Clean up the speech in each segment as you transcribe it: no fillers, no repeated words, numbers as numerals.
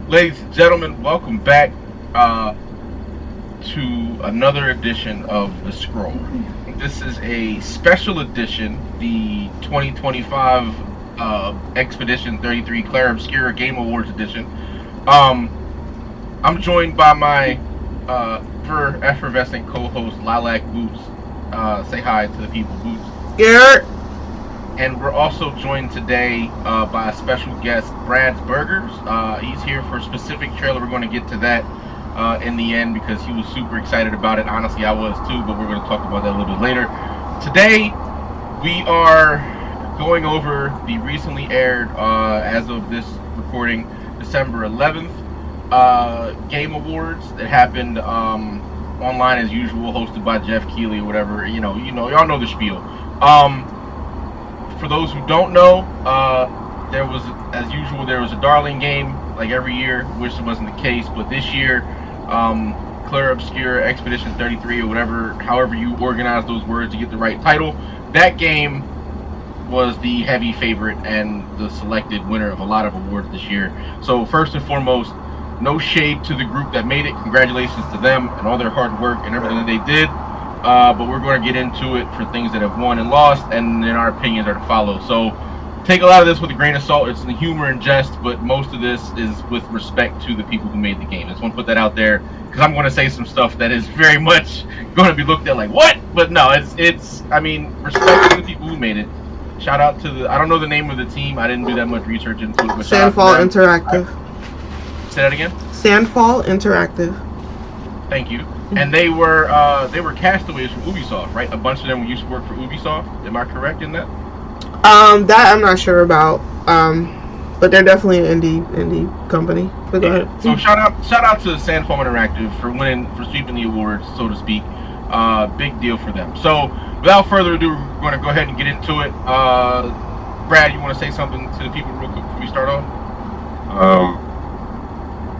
Ladies and gentlemen, welcome back to another edition of The Scroll. This is a special edition, the 2025 Expedition 33 Clair Obscur Game Awards edition. I'm joined by my effervescent co-host Lilac Boots. Say hi to the people, Boots. Yeah. And we're also joined today by a special guest, Brad's Burgers. He's here for a specific trailer. We're going to get to that in the end because he was super excited about it. Honestly, I was too, but we're going to talk about that a little bit later. Today, we are going over the recently aired, as of this recording, December 11th, Game Awards that happened online as usual, hosted by Jeff Keighley or whatever. Y'all know the spiel. For those who don't know, there was, as usual, there was a darling game like every year. Wish it wasn't the case, but this year, Clair Obscur Expedition 33 or whatever, however you organize those words to get the right title, that game was the heavy favorite and the selected winner of a lot of awards this year. So first and foremost, no shade to the group that made it. Congratulations to them and all their hard work and everything that they did. But we're going to get into it for things that have won and lost, and then our opinions are to follow. So take a lot of this with a grain of salt. It's the humor and jest, but most of this is with respect to the people who made the game. I just want to put that out there because I'm going to say some stuff that is very much going to be looked at like, what? But no, it's respect to the people who made it. Shout out to I don't know the name of the team. I didn't do that much research into it. But Sandfall Interactive. Say that again? Sandfall Interactive. Thank you. And they were castaways from Ubisoft, right? A bunch of them used to work for Ubisoft. Am I correct in that? That I'm not sure about. But they're definitely an indie company. But go ahead. So shout out to Sandfall Interactive for sweeping the awards, so to speak. Big deal for them. So without further ado, we're going to go ahead and get into it. Brad, you want to say something to the people real quick before we start off?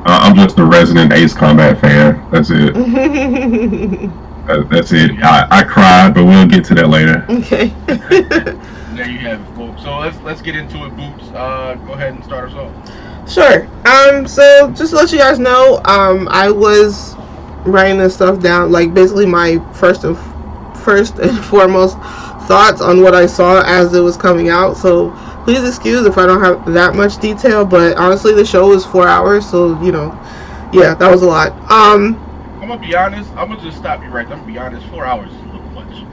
I'm just a resident Ace Combat fan. That's it. That's it. I cried, but we'll get to that later. Okay. There you have it, folks. So let's get into it, Boots. Go ahead and start us off. Sure. So just to let you guys know, I was writing this stuff down, like basically my first and foremost thoughts on what I saw as it was coming out. So please excuse if I don't have that much detail, but honestly the show was 4 hours, so yeah, that was a lot. I'm gonna be honest, I'm gonna just stop you right there. I'm gonna be honest, 4 hours is a little much.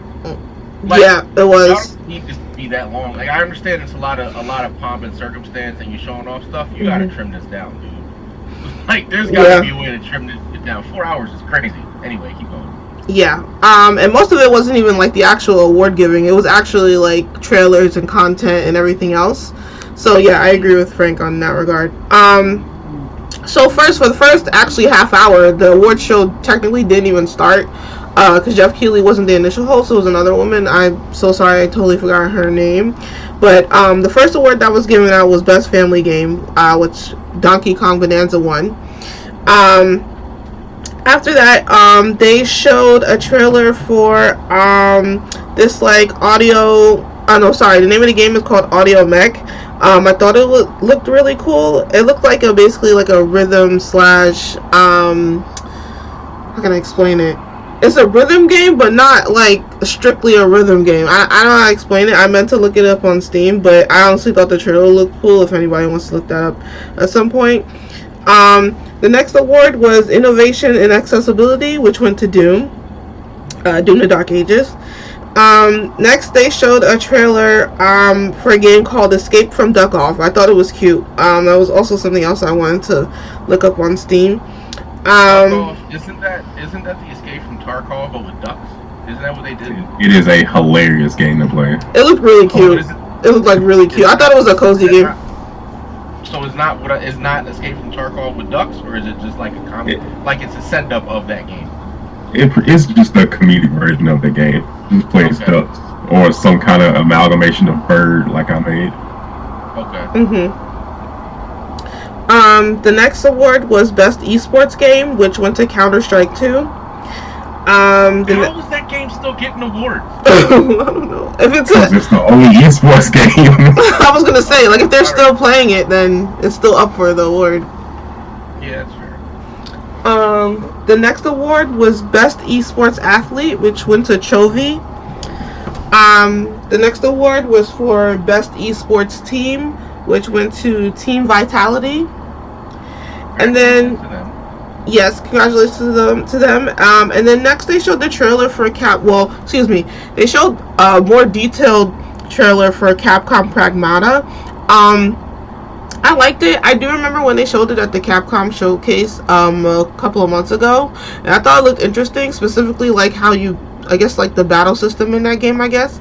Yeah, it was. It don't need to be that long. Like, I understand it's a lot of pomp and circumstance and you showing off stuff. You gotta trim this down, dude. Like, there's gotta be a way to trim it down. 4 hours is crazy. Anyway, keep going. Yeah, and most of it wasn't even like the actual award giving. It was actually like trailers and content and everything else. So yeah, I agree with Frank on that regard. So for the first actually half hour, the award show technically didn't even start because Jeff Keighley wasn't the initial host. It was another woman. I'm so sorry, I totally forgot her name. But the first award that was given out was Best Family Game, which Donkey Kong Bonanza won. After that, they showed a trailer for this like audio. The name of the game is called Audio Mech. I thought it looked really cool. It looked like basically like a rhythm slash how can I explain it? It's a rhythm game, but not like strictly a rhythm game. I don't know how to explain it. I meant to look it up on Steam, but I honestly thought the trailer looked cool. If anybody wants to look that up at some point. The next award was Innovation in Accessibility, which went to Doom. Doom the Dark Ages. Next, they showed a trailer for a game called Escape from Duck Off. I thought it was cute. That was also something else I wanted to look up on Steam. Isn't that the Escape from Tarkov, but with ducks? Isn't that what they did? It is a hilarious game to play. It looked really cute. It looked like really cute. I thought it was a cozy game. So it's not Escape from Tarkov with ducks, or is it just like a comic? Like it's a setup of that game? It's just a comedic version of the game. Just plays ducks or some kind of amalgamation of bird, like I made. Okay. The next award was Best Esports Game, which went to Counter-Strike 2. How is that game still getting awards? I don't know. If it's the only esports game. I was gonna say, like, if they're still playing it, then it's still up for the award. Yeah, that's fair. The next award was Best Esports Athlete, which went to Chovy. The next award was for Best Esports Team, which went to Team Vitality. And then, yes, congratulations to them. And then next they showed the trailer for they showed a more detailed trailer for Capcom Pragmata. I liked it. I do remember when they showed it at the Capcom showcase a couple of months ago, and I thought it looked interesting, specifically like how like the battle system in that game, I guess.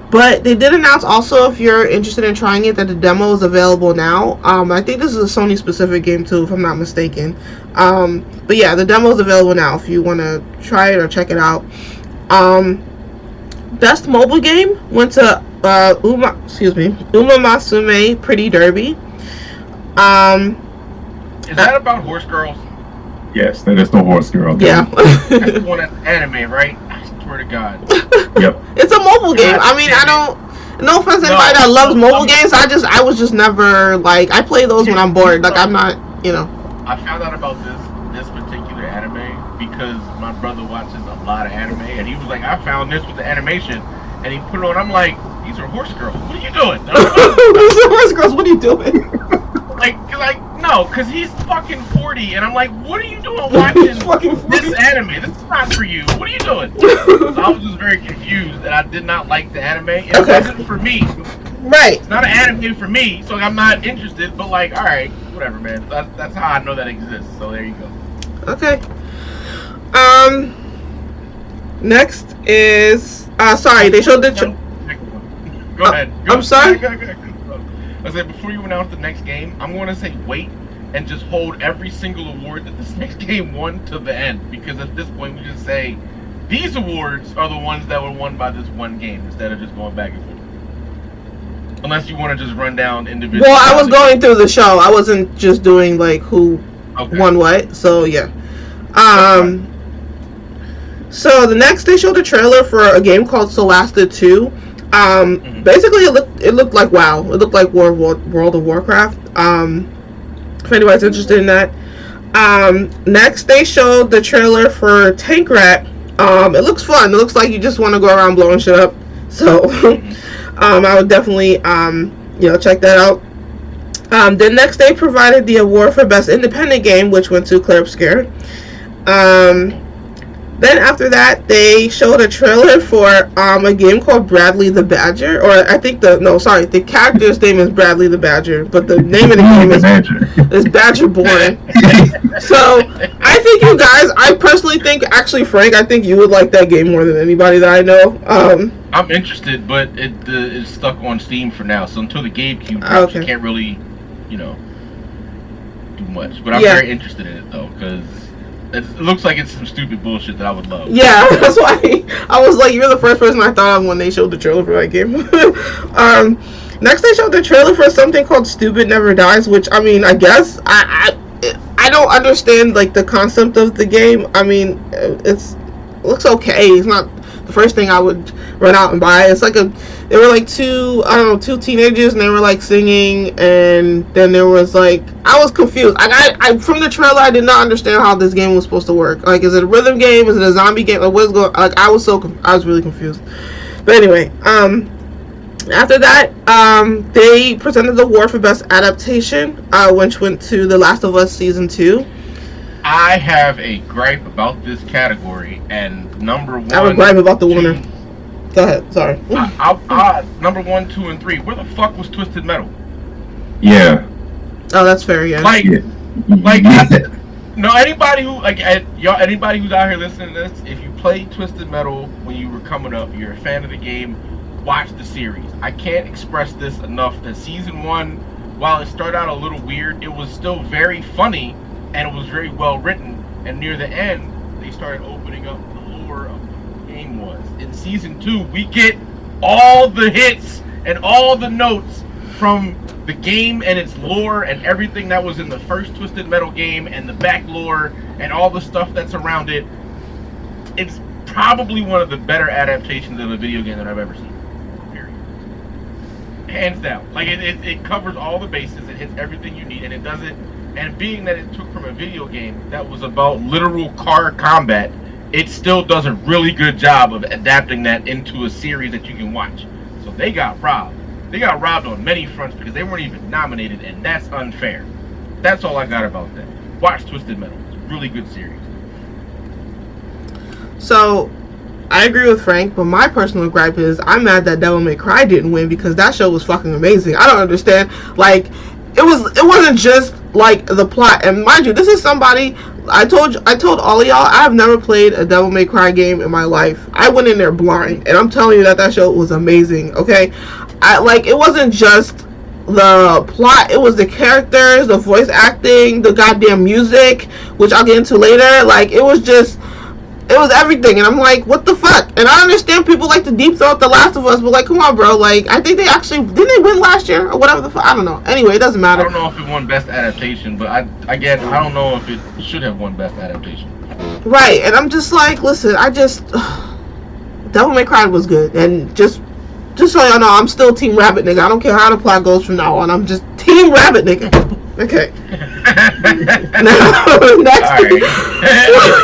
But they did announce also, if you're interested in trying it, that the demo is available now. I think this is a Sony specific game too, if I'm not mistaken. But yeah, the demo is available now if you want to try it or check it out. Best mobile game went to Uma Masume Pretty Derby. Is that about horse girls? Yes, that is the horse girl. Yeah. That's the one that's anime, right? I swear to God. Yep. It's a mobile game. I mean, no offense to anybody that loves mobile games. I was just never, like, I play those when I'm bored. Like, I'm not, I found out about this particular anime because my brother watches a lot of anime, and he was like, I found this with the animation, and he put it on. I'm like, these are horse girls. What are you doing? These are horse girls. What are you doing? Because he's fucking 40, and I'm like, what are you doing watching this anime? This is not for you. What are you doing? So I was just very confused, and I did not like the anime. It wasn't for me. Right. It's not an anime for me, so I'm not interested. But like, all right, whatever, man. That's how I know that exists. So there you go. Okay. Next is they showed the. Go ahead. I'm sorry. Go. I said, before you announce the next game, I'm going to say wait and just hold every single award that this next game won to the end. Because at this point, we just say, these awards are the ones that were won by this one game, instead of just going back and forth. Unless you want to just run down individual. Well, I was going through the show. I wasn't just doing, like, who won what. So, yeah. So, the next, they showed a trailer for a game called Solasta 2. Basically, it looked like WoW. It looked like World of Warcraft. If anybody's interested in that. Next, they showed the trailer for Tank Rat. It looks fun. It looks like you just want to go around blowing shit up. So, I would definitely, check that out. Then next, they provided the award for Best Independent Game, which went to Clair Obscur. Then after that, they showed a trailer for a game called Bradley the Badger, or I think the character's name is Bradley the Badger, but the name of the game is Badgerborne. So I think you guys, I personally think, actually Frank, I think you would like that game more than anybody that I know. I'm interested, but it's stuck on Steam for now, so until the GameCube drops, you can't really, do much. But I'm very interested in it though, because it looks like it's some stupid bullshit that I would love. Yeah, that's why I was like, you're the first person I thought of when they showed the trailer for that game. Next, they showed the trailer for something called Stupid Never Dies, which, I mean, I guess, I don't understand, like, the concept of the game. I mean, it looks okay. It's not the first thing I would run out and buy. It's like there were like two teenagers, and they were like singing, and then there was like, I was confused. I from the trailer, I did not understand how this game was supposed to work. Like, is it a rhythm game? Is it a zombie game? Like, what's going? Like, I was really confused. But anyway, after that, they presented the award for Best Adaptation, which went to The Last of Us Season 2. I have a gripe about this category, and number one... I have a gripe about the winner. Go ahead, sorry. Number 1, 2, and 3. Where the fuck was Twisted Metal? Yeah. Oh, that's fair, yeah. Anybody who's out here listening to this, if you played Twisted Metal when you were coming up, you're a fan of the game, watch the series. I can't express this enough that Season 1, while it started out a little weird, it was still very funny, and it was very well written, and near the end, they started opening up the lore of what the game was. In Season 2, we get all the hits and all the notes from the game and its lore and everything that was in the first Twisted Metal game and the back lore and all the stuff that's around it. it's probably one of the better adaptations of a video game that I've ever seen. Period. Hands down. Like it covers all the bases. It hits everything you need, and it doesn't. And being that it took from a video game that was about literal car combat, it still does a really good job of adapting that into a series that you can watch. So they got robbed. They got robbed on many fronts because they weren't even nominated, and that's unfair. That's all I got about that. Watch Twisted Metal. It's a really good series. So, I agree with Frank, but my personal gripe is I'm mad that Devil May Cry didn't win because that show was fucking amazing. I don't understand. Like, it wasn't just like the plot. And mind you, this is somebody I told all of y'all I've never played a Devil May Cry game in my life. I went in there blind, and I'm telling you that show was amazing. Okay, it wasn't just the plot, it was the characters, the voice acting, the goddamn music, which I'll get into later. Like, it was everything, and I'm like, what the fuck? And I understand people like to deep throat The Last of Us, but like, come on, bro. Like, I think they actually didn't they win last year or whatever the fuck? I don't know. Anyway, it doesn't matter. I don't know if it won Best Adaptation, but I don't know if it should have won Best Adaptation. Right, and I'm just like, listen, Devil May Cry was good, and just so y'all know, I'm still Team Rabbit nigga. I don't care how the plot goes from now on. I'm just Team Rabbit nigga. Okay. Next. Alright.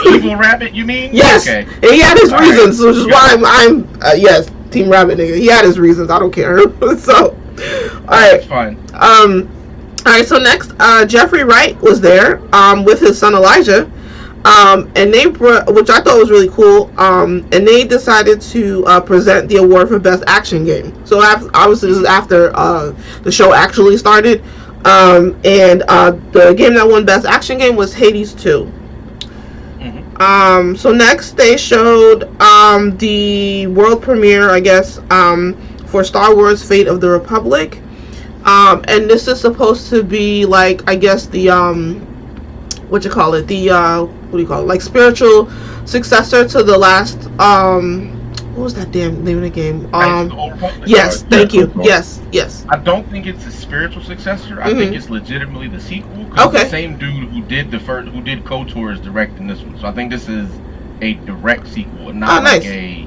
Evil Rabbit, you mean? Yes. Okay. And he had his reasons, which is why I'm yes, Team Rabbit nigga. He had his reasons. I don't care. So, alright. Fine. Alright, so next, Jeffrey Wright was there, with his son Elijah. And they which I thought was really cool. And they decided to present the award for Best Action Game. So obviously this is after the show actually started. And the game that won Best Action Game was Hades 2. So next they showed the world premiere, I guess, for Star Wars Fate of the Republic. And this is supposed to be like, I guess, the like spiritual successor to the last what was that damn name of the game? Yes, thank you. Yes. I don't think it's a spiritual successor. I think it's legitimately the sequel. Because the same dude who did KOTOR is directing this one. So I think this is a direct sequel and not like a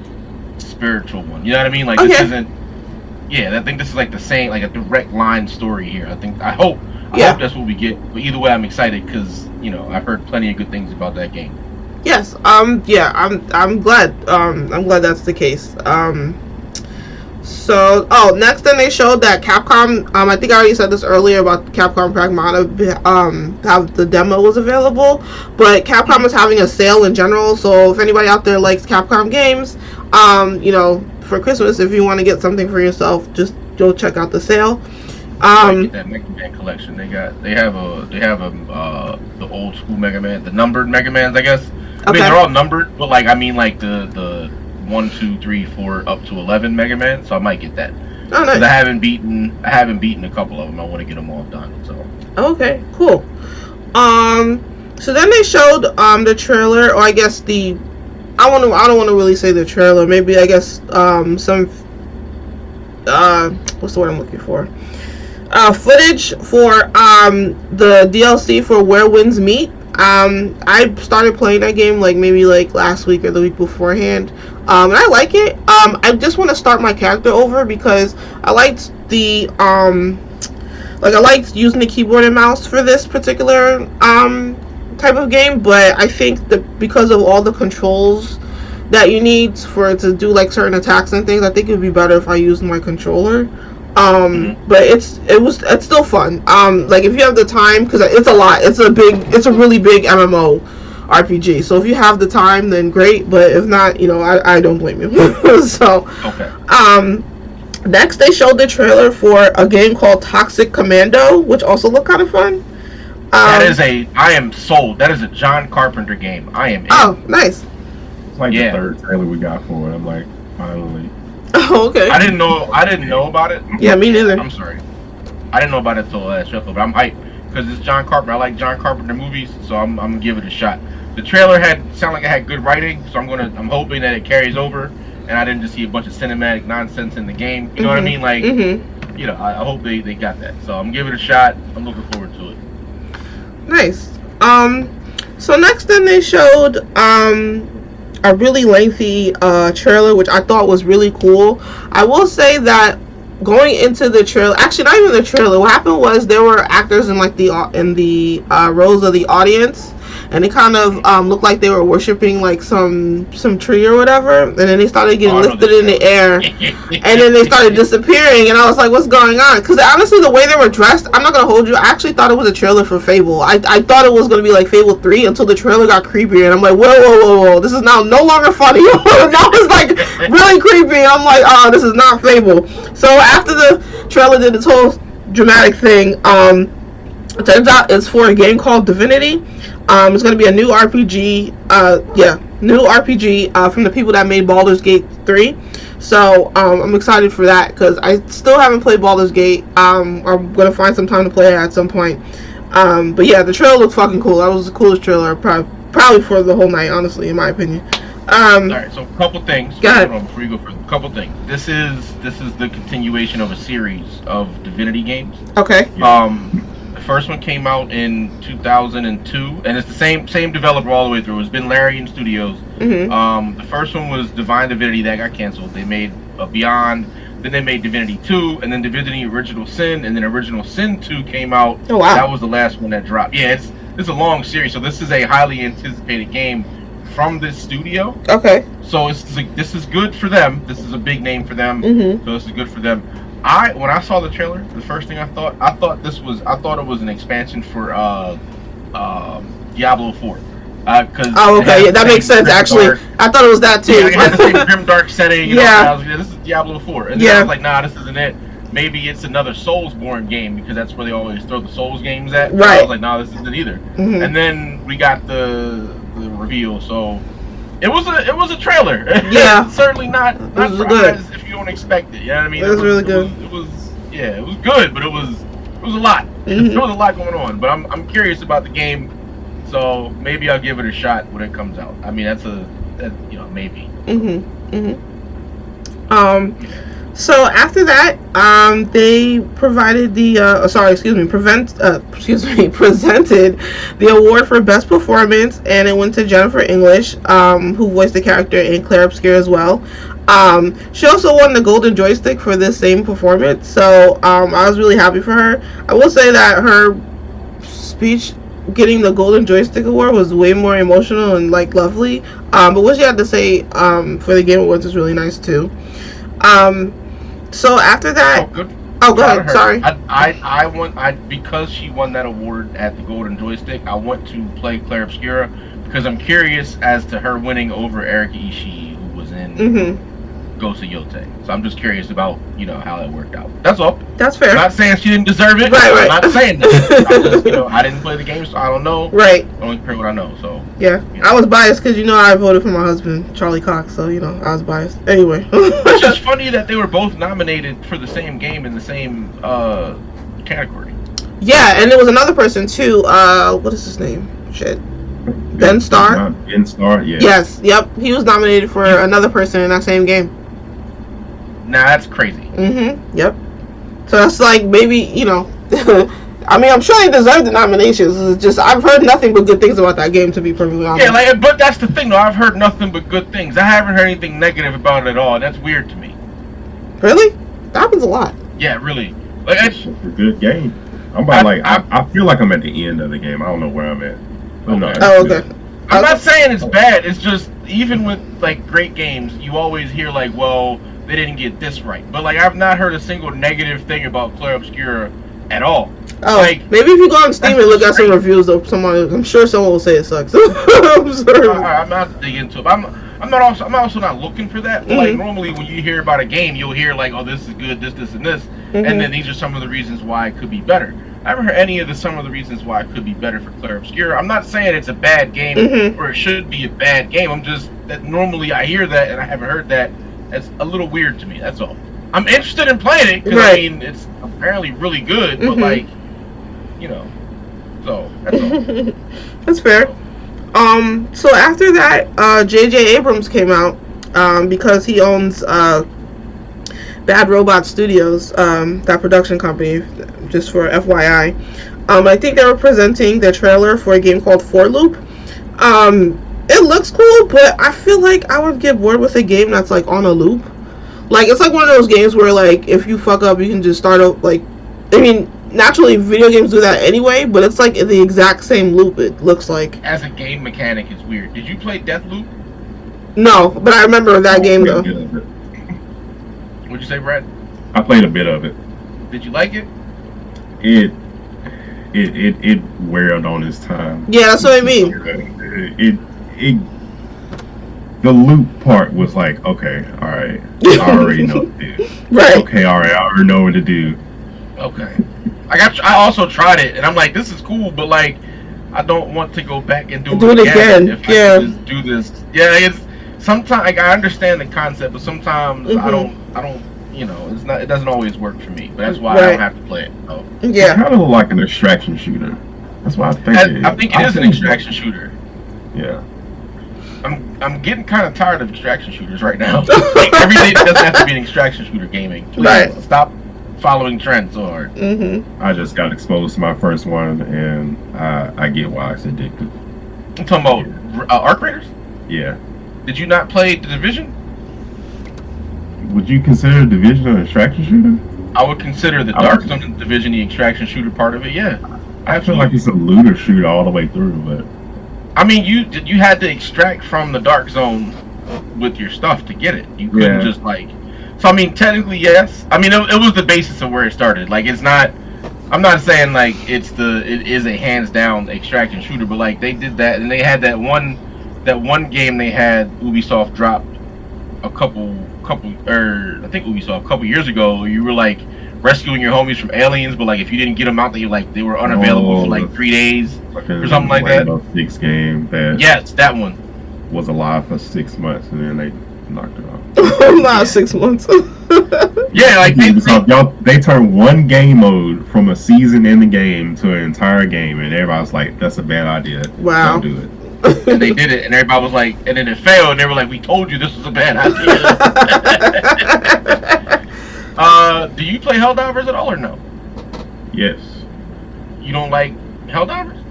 spiritual one. You know what I mean? Like this isn't. Yeah, I think this is like the same, like a direct line story here. I hope that's what we get. But either way, I'm excited because I've heard plenty of good things about that game. Yes. I'm glad. I'm glad that's the case. So, next then they showed that Capcom. I think I already said this earlier about Capcom Pragmata. How the demo was available, but Capcom is having a sale in general. So if anybody out there likes Capcom games, for Christmas, if you want to get something for yourself, just go check out the sale. Get that Mega Man collection. They have the old school Mega Man, the numbered Mega Mans, I guess. I mean, they're all numbered, but like the 1, 2, 3, 4 up to 11 Mega Man. So I might get that. Oh, nice. I haven't beaten a couple of them. I want to get them all done. So. Okay, cool. So then they showed the trailer, or I guess I don't want to really say the trailer. Maybe I guess some what's the word I'm looking for? Footage for the DLC for Where Winds Meet. I started playing that game maybe last week or the week beforehand, and I like it. I just want to start my character over because I liked I liked using the keyboard and mouse for this particular type of game, but I think that because of all the controls that you need for it to do certain attacks and things, I think it would be better if I used my controller. But it's still fun. If you have the time, because it's a lot. It's a really big MMO RPG. So if you have the time, then great. But if not, I don't blame you. So, okay. Next they showed the trailer for a game called Toxic Commando, which also looked kind of fun. I am sold. That is a John Carpenter game. I am in. Oh, nice. It's like the third trailer we got for it. I'm like, finally. Oh, okay. I didn't know about it. Yeah, me neither. I'm sorry. I didn't know about it till last show, but I'm hyped because it's John Carpenter. I like John Carpenter movies, so I'm gonna give it a shot. The trailer sounded like it had good writing, so I'm hoping that it carries over, and I didn't just see a bunch of cinematic nonsense in the game. You know what I mean? I hope they got that. So I'm giving it a shot. I'm looking forward to it. Nice. So next then they showed a really lengthy trailer, which I thought was really cool. I will say that going into the trailer, actually not even the trailer, what happened was there were actors in like the rows of the audience, and it kind of looked like they were worshiping like some tree or whatever, and then they started getting lifted in the air, and then they started disappearing, and I was like, what's going on? Because honestly, the way they were dressed, I'm not gonna hold you, I actually thought it was a trailer for Fable. I thought it was gonna be like Fable 3 until the trailer got creepier, and I'm like, whoa, this is now no longer funny. Now it's like really creepy. I'm like, oh, this is not Fable. So after the trailer did its whole dramatic thing, it turns out it's for a game called Divinity. It's going to be a new RPG, from the people that made Baldur's Gate 3. So I'm excited for that because I still haven't played Baldur's Gate. I'm going to find some time to play it at some point. But yeah, the trailer looks fucking cool. That was the coolest trailer probably for the whole night, honestly, in my opinion. Alright, so a couple things. Go ahead. Before you go further, a couple things. This is the continuation of a series of Divinity games. Okay. The first one came out in 2002, and it's the same developer all the way through. It's been Larian Studios. Mm-hmm. The first one was Divine Divinity that got canceled. They made a Beyond, then they made Divinity 2, and then Divinity Original Sin, and then Original Sin 2 came out. Oh wow! That was the last one that dropped. Yeah, it's a long series, so this is a highly anticipated game from this studio. Okay. So this is good for them. This is a big name for them. Mm-hmm. So this is good for them. When I saw the trailer, the first thing I thought it was an expansion for Diablo 4. Okay, yeah, that makes sense. Actually, I thought it was that too. Yeah, it had the same grim dark setting. Yeah. This is Diablo 4, and then I was like, nah, this isn't it. Maybe it's another Soulsborne game because that's where they always throw the Souls games at. Right. So I was like, nah, this isn't either. Mm-hmm. And then we got the reveal. So it was a trailer. Yeah. Certainly not good. If you don't expect it. You know what I mean? It was really good. It was good, but it was a lot. Mm-hmm. There was a lot going on. But I'm curious about the game, so maybe I'll give it a shot when it comes out. I mean, that's maybe. So after that, they provided presented the award for best performance, and it went to Jennifer English, who voiced the character in Clair Obscur as well. She also won the Golden Joystick for this same performance, so I was really happy for her. I will say that her speech getting the Golden Joystick Award was way more emotional and like lovely. But what she had to say for the Game Awards was really nice too. So after that, go ahead. Sorry. Because she won that award at the Golden Joystick, I want to play Clair Obscur because I'm curious as to her winning over Erika Ishii, who was in Ghost of Yotei. So I'm just curious about how that worked out. That's all. That's fair. I'm not saying she didn't deserve it. Right. I'm not saying that. I just I didn't play the game, so I don't know. Right. I only compare what I know. So yeah. I was biased because I voted for my husband Charlie Cox, so I was biased. Anyway. It's just funny that they were both nominated for the same game in the same category. Yeah, and there was another person too. What is his name? Shit. Ben Starr. Ben Starr. Yeah. Yes. Yep. He was nominated for another person in that same game. Nah, that's crazy. Yep. So that's like maybe I mean, I'm sure they deserve the nominations. It's just I've heard nothing but good things about that game, to be perfectly honest. Yeah, but that's the thing though. I've heard nothing but good things. I haven't heard anything negative about it at all. That's weird to me. Really? That happens a lot. Yeah, really. Like it's a good game. I feel like I'm at the end of the game. I don't know where I'm at. Okay. I'm not saying it's bad. It's just even with like great games, you always hear like, well, they didn't get this right. But like I've not heard a single negative thing about Clair Obscur at all. Oh, maybe if you go on Steam and look at some reviews of I'm sure someone will say it sucks. I'm sorry. I'm not to dig into it. I'm also not looking for that. But like normally when you hear about a game, you'll hear like, oh, this is good, this, and this, and then these are some of the reasons why it could be better. I haven't heard any of some of the reasons why it could be better for Clair Obscur. I'm not saying it's a bad game or it should be a bad game. I'm just that normally I hear that and I haven't heard that. That's a little weird to me. That's all. I'm interested in playing it because I mean it's apparently really good, but like so that's all. That's fair. So after that, J.J. Abrams came out because he owns Bad Robot Studios, that production company, just for FYI. I think they were presenting the trailer for a game called For Loop. it looks cool, but I feel like I would get bored with a game that's like on a loop. Like, it's like one of those games where, like, if you fuck up, you can just start up. Like, I mean, naturally, video games do that anyway, but it's like the exact same loop. It looks like. As a game mechanic, it's weird. Did you play Deathloop? No, but I remember that game though. What'd you say, Brad? I played a bit of it. Did you like it? It weared on its time. Yeah, that's what I mean. The loop part was like, okay, all right, I already know what to do. Right. Okay, all right, I already know what to do. Okay. I also tried it, and I'm like, this is cool, but like, I don't want to go back and do it again. If I can just do this. Yeah, it's sometimes like, I understand the concept, but sometimes I don't. You know, it's not. It doesn't always work for me. But that's why I don't have to play it. Oh. Yeah. It's kind of like an extraction shooter. That's what I think. I think it is an extraction shooter. Yeah. I'm getting kind of tired of extraction shooters right now. Like, everything doesn't have to be an extraction shooter gaming. Please, right. Stop following trends so hard. I just got exposed to my first one, and I get why it's addictive. I'm talking about Arc Raiders? Yeah. Did you not play The Division? Would you consider Division an extraction shooter? I would consider the Dark Zone Division the extraction shooter part of it, yeah. I feel like it's a looter shooter all the way through, but... I mean, you had to extract from the Dark Zone with your stuff to get it. You couldn't just, like... So, I mean, technically, yes. I mean, it was the basis of where it started. Like, it's not... I'm not saying, like, it is a hands-down extraction shooter, but, like, they did that, and they had that one game they had, Ubisoft dropped I think Ubisoft a couple years ago, you were like rescuing your homies from aliens, but like if you didn't get them out, they were unavailable for like 3 days or something like that. Six game that yes, that one was alive for 6 months and then they knocked it off. Not 6 months. Yeah, like they turned one game mode from a season in the game to an entire game, and everybody's like, "That's a bad idea. Wow, don't do it." And they did it, and everybody was like, and then it failed, and they were like, we told you this was a bad idea. Do you play Helldivers at all or no? Yes. You don't like Helldivers?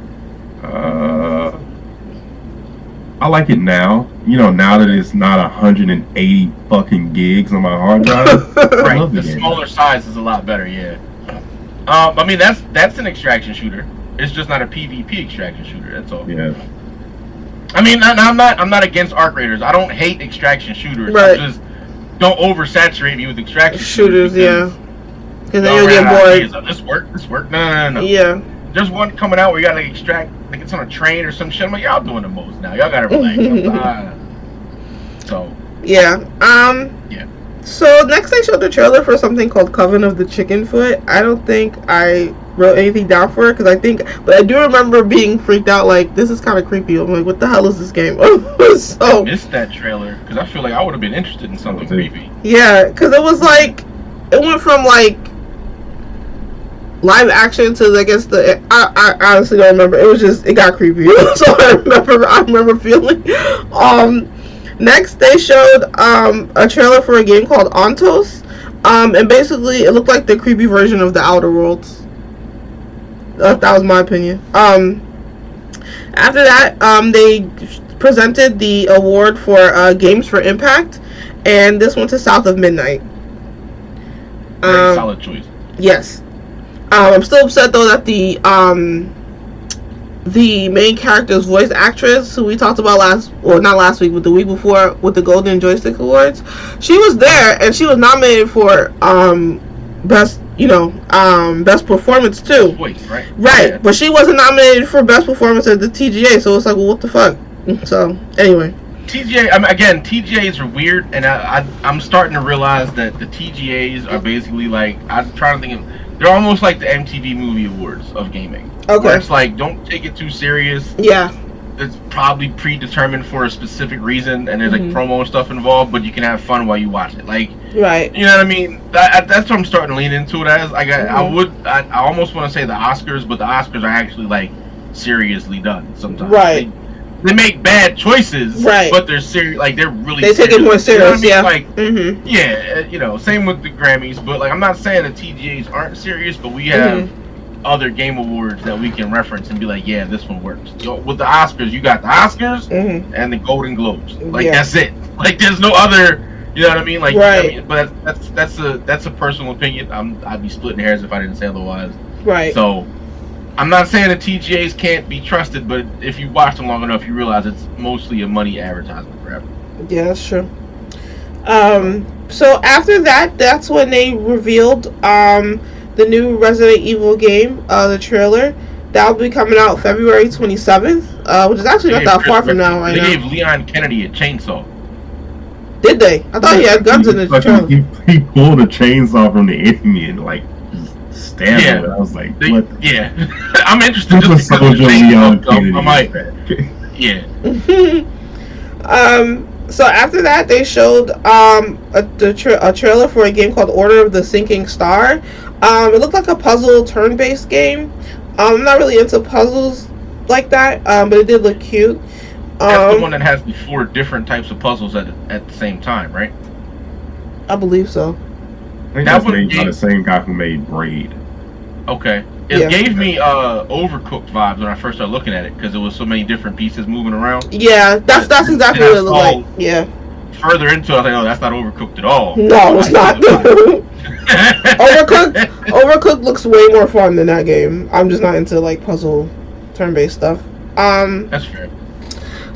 I like it now. You know, now that it's not 180 fucking gigs on my hard drive. Right, the smaller size is a lot better, yeah. I mean, that's an extraction shooter. It's just not a PvP extraction shooter, that's all. Yeah. I mean, I'm not against Arc Raiders. I don't hate extraction shooters. Right. Just don't oversaturate me with extraction shooters. Yeah. Because then you'll get bored. This work. No. Yeah. There's one coming out where you gotta extract, like it's on a train or some shit. I'm like, y'all doing the most now. Y'all gotta relax. So. Yeah. Yeah. So next they showed the trailer for something called Coven of the Chicken Foot. I don't think I wrote anything down for it but I do remember being freaked out. Like, this is kind of creepy. I'm like, what the hell is this game? So I missed that trailer because I feel like I would have been interested in something creepy. Yeah, because it was like it went from like live action to I guess I honestly don't remember. It was just it got creepy. So I remember feeling. Next they showed a trailer for a game called Ontos. And basically it looked like the creepy version of the Outer Worlds. That was my opinion. After that, they presented the award for Games for Impact, and this went to South of Midnight. Very solid choice. Yes. I'm still upset though that the main character's voice actress, who we talked about not last week, but the week before with the Golden Joystick Awards, she was there and she was nominated for best performance too. Voice, right? Right, Yeah. but she wasn't nominated for best performance at the TGA, so it's like, well, what the fuck? So anyway. TGA, again, TGAs are weird, and I'm starting to realize that the TGAs are basically like, I'm trying to think of, they're almost like the MTV Movie Awards of gaming. Okay. Where it's like, don't take it too serious. Yeah. It's probably predetermined for a specific reason, and there's like promo and stuff involved, but you can have fun while you watch it. Like, right. You know what I mean? That's what I'm starting to lean into it as. I almost want to say the Oscars, but the Oscars are actually like seriously done sometimes. Right. They make bad choices, right? But they're serious. Like they're really. They take it more serious. You know what I mean? Yeah. Like, yeah, same with the Grammys. But like, I'm not saying the TGAs aren't serious, but we have other game awards that we can reference and be like, yeah, this one works. With the Oscars, you got the Oscars and the Golden Globes. Like that's it. Like there's no other. You know what I mean? Like, right. I mean, but that's a personal opinion. I'd be splitting hairs if I didn't say otherwise. Right. So, I'm not saying the TGAs can't be trusted, but if you watch them long enough, you realize it's mostly a money advertisement for everyone. Yeah, that's true. So after that, that's when they revealed the new Resident Evil game, the trailer. That'll be coming out February 27th, which is actually not that far from now. They gave Leon Kennedy a chainsaw. Did they? I thought he had guns in his trailer. He pulled a chainsaw from the enemy and like stabbed him. I was like, what? Yeah. I'm interested just because of the chainsaw. I'm like, yeah. So after that, they showed a trailer for a game called Order of the Sinking Star. It looked like a puzzle turn-based game. I'm not really into puzzles like that, but it did look cute. That's the one that has the 4 different types of puzzles at the same time, right? I believe so. I think that's made by the same guy who made Braid. Okay. It gave me Overcooked vibes when I first started looking at it because there was so many different pieces moving around. Yeah, that's exactly what it looked like. Yeah. Further into it, I was like, oh, that's not Overcooked at all. No, it's not. Overcooked looks way more fun than that game. I'm just not into like puzzle turn-based stuff. That's fair.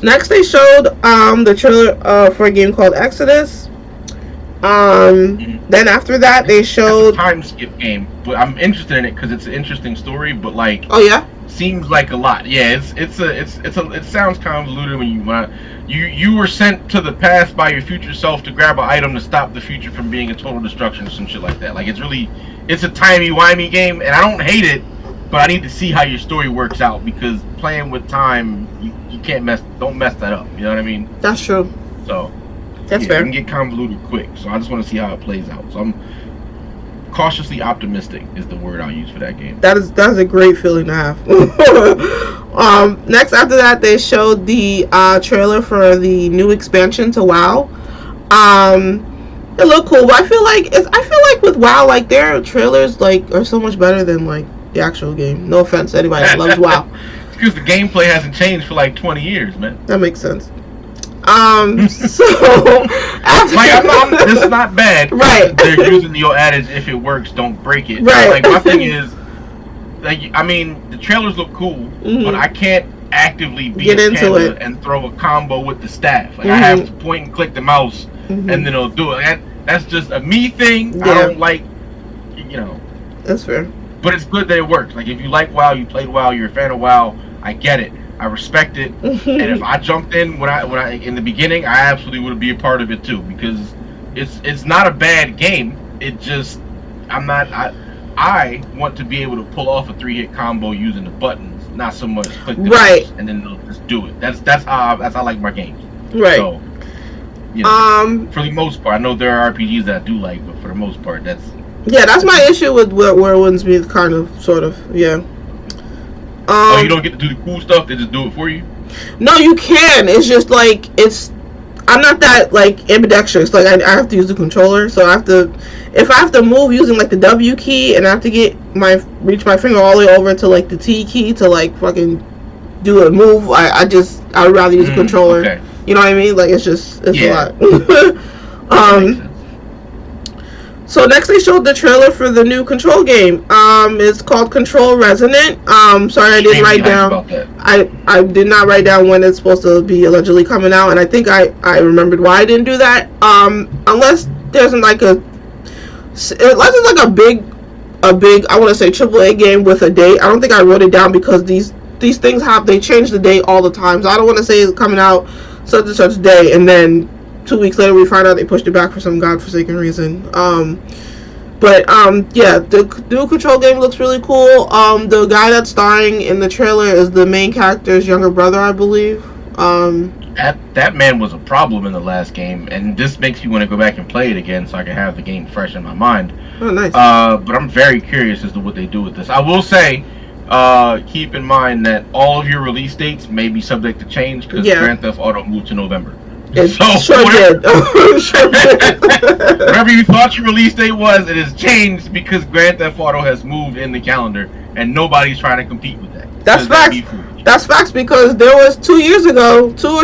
Next, they showed the trailer for a game called Exodus. Then after that, they showed a time skip game, but I'm interested in it because it's an interesting story. But like, oh yeah, seems like a lot. Yeah, it sounds convoluted when you were sent to the past by your future self to grab an item to stop the future from being a total destruction or some shit like that. Like it's a timey-wimey game, and I don't hate it. But I need to see how your story works out because playing with time, you can't don't mess that up. You know what I mean? That's true. So that's fair. It can get convoluted quick. So I just want to see how it plays out. So I'm cautiously optimistic is the word I'll use for that game. That's a great feeling to have. Next after that, they showed the trailer for the new expansion to WoW. It looked cool, but I feel like with WoW, like their trailers like are so much better than like the actual game. No offense to anybody that loves WoW. Because the gameplay hasn't changed for like 20 years, man. That makes sense. So after it's not bad. Right. They're using your adage, if it works, don't break it. Right. Like my thing is, like I mean, the trailers look cool, but I can't actively be get into it and throw a combo with the staff. Like I have to point and click the mouse, and then it'll do it. That's just a me thing. Yeah. I don't like, That's fair. But it's good that it works. Like if you like WoW, you played WoW, you're a fan of WoW. I get it. I respect it. And if I jumped in when I in the beginning, I absolutely would be a part of it too because it's not a bad game. It just I want to be able to pull off a 3-hit combo using the buttons, not so much click the mouse and then just do it. That's how I like my games. Right. So, for the most part, I know there are RPGs that I do like, but for the most part, that's my issue with Whirlwinds being kind of, sort of, yeah. You don't get to do the cool stuff, they just do it for you? No, you can. It's just like, I'm not that like ambidextrous. Like I have to use the controller, so if I have to move using like the W key and I have to reach my finger all the way over to like the T key to like fucking do a move, I would rather use the controller. Okay. You know what I mean? Like it's a lot. So next they showed the trailer for the new Control game. It's called Control Resonant. Sorry I didn't write down. I did not write down when it's supposed to be allegedly coming out, and I think I remembered why I didn't do that. Unless there's like unless it's like a big I want to say AAA game with a date. I don't think I wrote it down because these things they change the date all the time. So I don't want to say it's coming out such and such day and then 2 weeks later we find out they pushed it back for some godforsaken reason. The new Control game looks really cool. The guy that's starring in the trailer is the main character's younger brother, I believe. That man was a problem in the last game, and this makes me want to go back and play it again so I can have the game fresh in my mind. Oh, nice. But I'm very curious as to what they do with this. I will say, keep in mind that all of your release dates may be subject to change because Grand Theft Auto moved to November. It sure did. Sure did. Whatever you thought your release date was, it has changed because Grand Theft Auto has moved in the calendar, and nobody's trying to compete with that. That's facts. That's facts because there was 2 or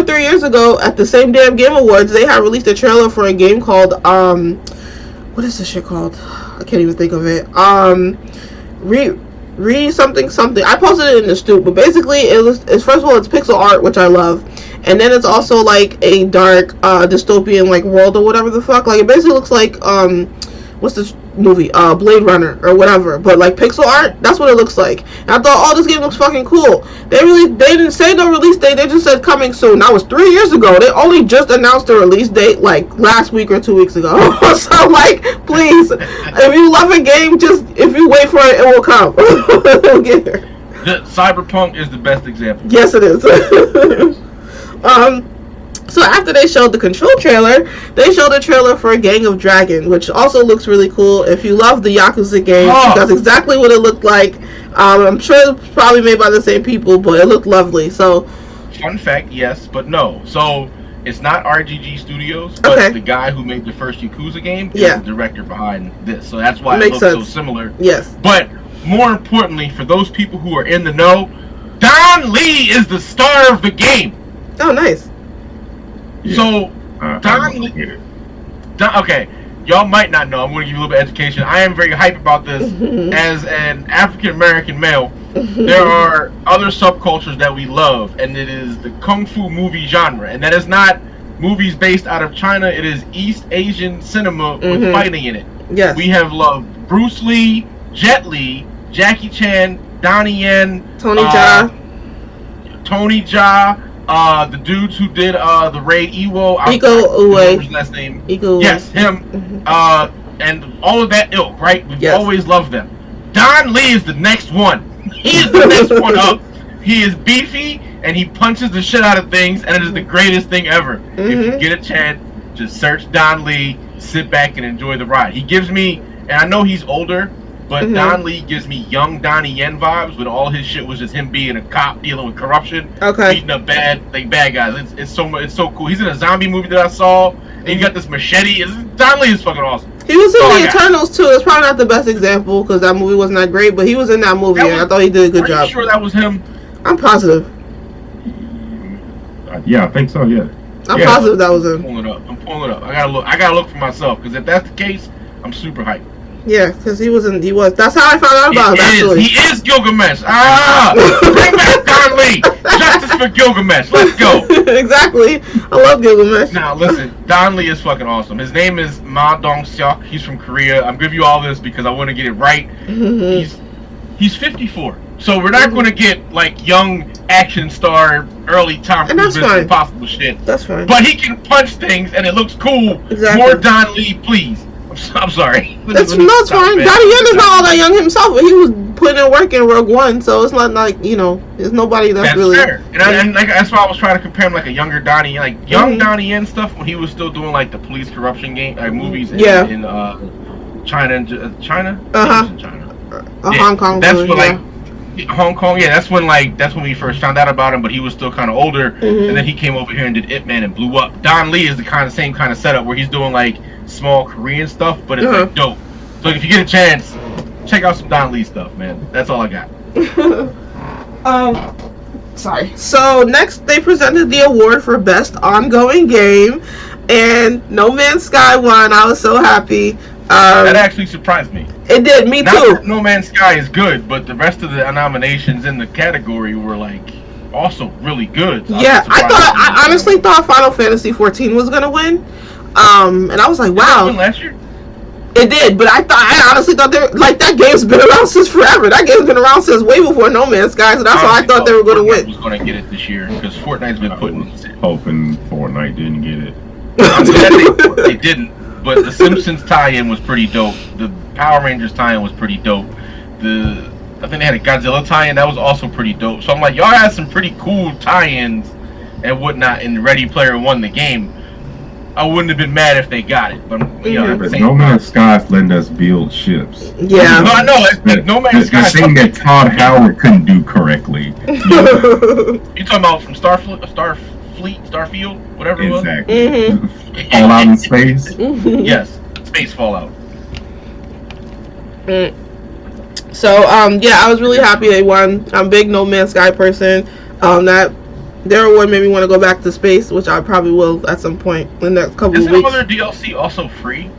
3 years ago, at the same damn Game Awards, they had released a trailer for a game called what is this shit called? I can't even think of it. Re something. I posted it in the stoop, but basically it's first of all it's pixel art, which I love, and then it's also like a dark dystopian like world or whatever the fuck. Like it basically looks like what's this movie? Blade Runner or whatever, but like pixel art. That's what it looks like. And I thought, oh, this game looks fucking cool. They didn't say no release date. They just said coming soon. That was 3 years ago. They only just announced the release date like last week or 2 weeks ago. So like, please, if you love a game, just if you wait for it, it will come. It'll get here. Cyberpunk is the best example. Yes, it is. So after they showed the Control trailer, they showed a trailer for a Gang of Dragon, which also looks really cool. If you love the Yakuza games, that's exactly what it looked like. I'm sure it's probably made by the same people, but it looked lovely. So, fun fact, yes, but no. So it's not RGG Studios, but the guy who made the first Yakuza game is the director behind this. So that's why it looks so similar. Yes. But more importantly, for those people who are in the know, Don Lee is the star of the game. Oh, nice. Yeah. So, okay, y'all might not know. I'm going to give you a little bit of education. I am very hype about this. As an African American male, there are other subcultures that we love, and it is the Kung Fu movie genre. And that is not movies based out of China. It is East Asian cinema with fighting in it. Yes. We have loved Bruce Lee, Jet Li, Jackie Chan, Donnie Yen, Tony Jaa. The dudes who did the Raid Iwo, Iko Uwe. His last name. Iko Uwe. Yes, him. And all of that ilk, right? We've always loved them. Don Lee is the next one. He is the next one up. He is beefy and he punches the shit out of things, and it is the greatest thing ever. If you get a chance, just search Don Lee, sit back and enjoy the ride. He gives me, and I know he's older, but Don Lee gives me young Donnie Yen vibes, when all his shit was just him being a cop dealing with corruption, beating up bad guys. It's so cool. He's in a zombie movie that I saw, and you got this machete. Don Lee is fucking awesome. He was in the Eternals too. It's probably not the best example because that movie wasn't that great, but he was in that movie, and I thought he did a good job. Are you sure that was him? I'm positive. Yeah, I think so. Yeah. I'm positive that was him. I'm pulling it up. I gotta look for myself, because if that's the case, I'm super hyped. Yeah, because he was. That's how I found out about him, actually. He is Gilgamesh. Bring back Don Lee. Justice for Gilgamesh. Let's go. Exactly. I love Gilgamesh. Now, listen. Don Lee is fucking awesome. His name is Ma Dong-seok. He's from Korea. I'm giving you all this because I want to get it right. He's 54. So we're not going to get, like, young action star, early Tom Cruise impossible shit. That's fine. But he can punch things, and it looks cool. Exactly. More Don Lee, please. I'm sorry. It's fine. Donnie Yen is not all that young himself, but he was putting in work in Rogue One, so it's not like, there's nobody that's really fair. And that's why I was trying to compare him like a younger Donnie, like young Donnie Yen stuff when he was still doing like the police corruption game movies in China. Hong Kong. That's when Hong Kong. Yeah, that's when we first found out about him, but he was still kind of older, and then he came over here and did Ip Man and blew up. Don Lee is the same kind of setup where he's doing like small Korean stuff, but it's like dope. So if you get a chance, check out some Don Lee stuff, man. That's all I got. Sorry. So next they presented the award for best ongoing game, and No Man's Sky won. I was so happy. That actually surprised me. It did, me too. Not No Man's Sky is good, but the rest of the nominations in the category were like also really good. So I honestly thought Final Fantasy 14 was gonna win. And I was like, wow. Did it win last year? It did, but I honestly thought that game's been around since forever. That game's been around since way before No Man's Sky, so that's why I thought they were going to win. Was going to get it this year because Fortnite's been hoping Fortnite didn't get it. I'm glad they didn't, but the Simpsons tie-in was pretty dope. The Power Rangers tie-in was pretty dope. I think they had a Godzilla tie-in that was also pretty dope. So I'm like, y'all had some pretty cool tie-ins and whatnot, and Ready Player won the game. I wouldn't have been mad if they got it, but but No Man's Sky's letting us build ships. Yeah, no, I know. No Man's Sky. The thing that Todd Howard couldn't do correctly. You talking about from Starfield? Starfield, whatever it was. Exactly. Fallout in space. Yes, space Fallout. So yeah, I was really happy they won. I'm a big No Man's Sky person. That their award made me want to go back to space, which I probably will at some point in the next couple of weeks. Isn't all their DLC also free?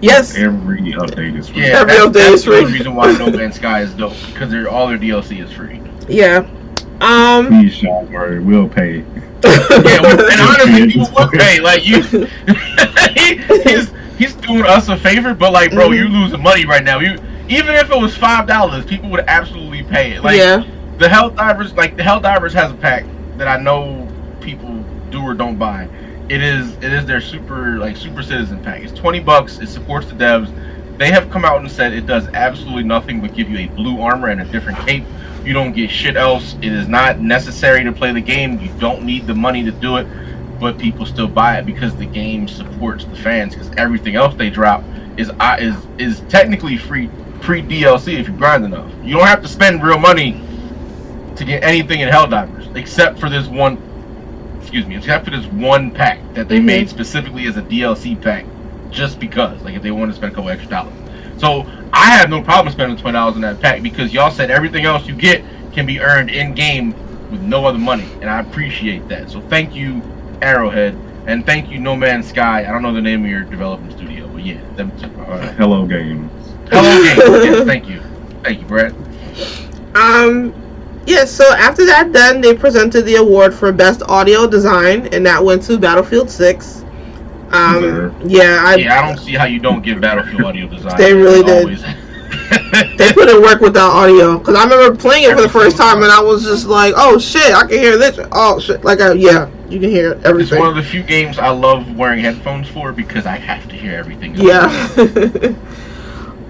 Yes. Every update is free. Yeah, every update is free. That's the reason why No Man's Sky is dope, because all their DLC is free. Yeah. Please, Sean Murray, we'll pay. Yeah, and honestly, people will pay. Like you, he's doing us a favor, but like, bro, you're losing money right now. Even if it was $5, people would absolutely pay it. Like, the Helldivers has a pack that I know people do or don't buy. It is their super citizen pack. It's $20. It supports the devs. They have come out and said it does absolutely nothing but give you a blue armor and a different cape. You don't get shit else. It is not necessary to play the game. You don't need the money to do it, but people still buy it because the game supports the fans. Because everything else they drop is technically free DLC if you grind enough. You don't have to spend real money to get anything in Helldivers, except for this one pack that they made specifically as a DLC pack, just because, like, if they want to spend a couple extra dollars. So I have no problem spending $20 on that pack because y'all said everything else you get can be earned in game with no other money, and I appreciate that. So thank you, Arrowhead, and thank you, No Man's Sky. I don't know the name of your development studio, but yeah, them two. Hello Games. Hello Games. Yes, thank you, Brad. Yeah, so after that, then they presented the award for Best Audio Design, and that went to Battlefield 6. I don't see how you don't give Battlefield audio design. They really did. They put in work with that audio, because I remember playing it for the first time, and I was just like, oh shit, I can hear this. Oh shit, you can hear everything. It's one of the few games I love wearing headphones for because I have to hear everything. Yeah.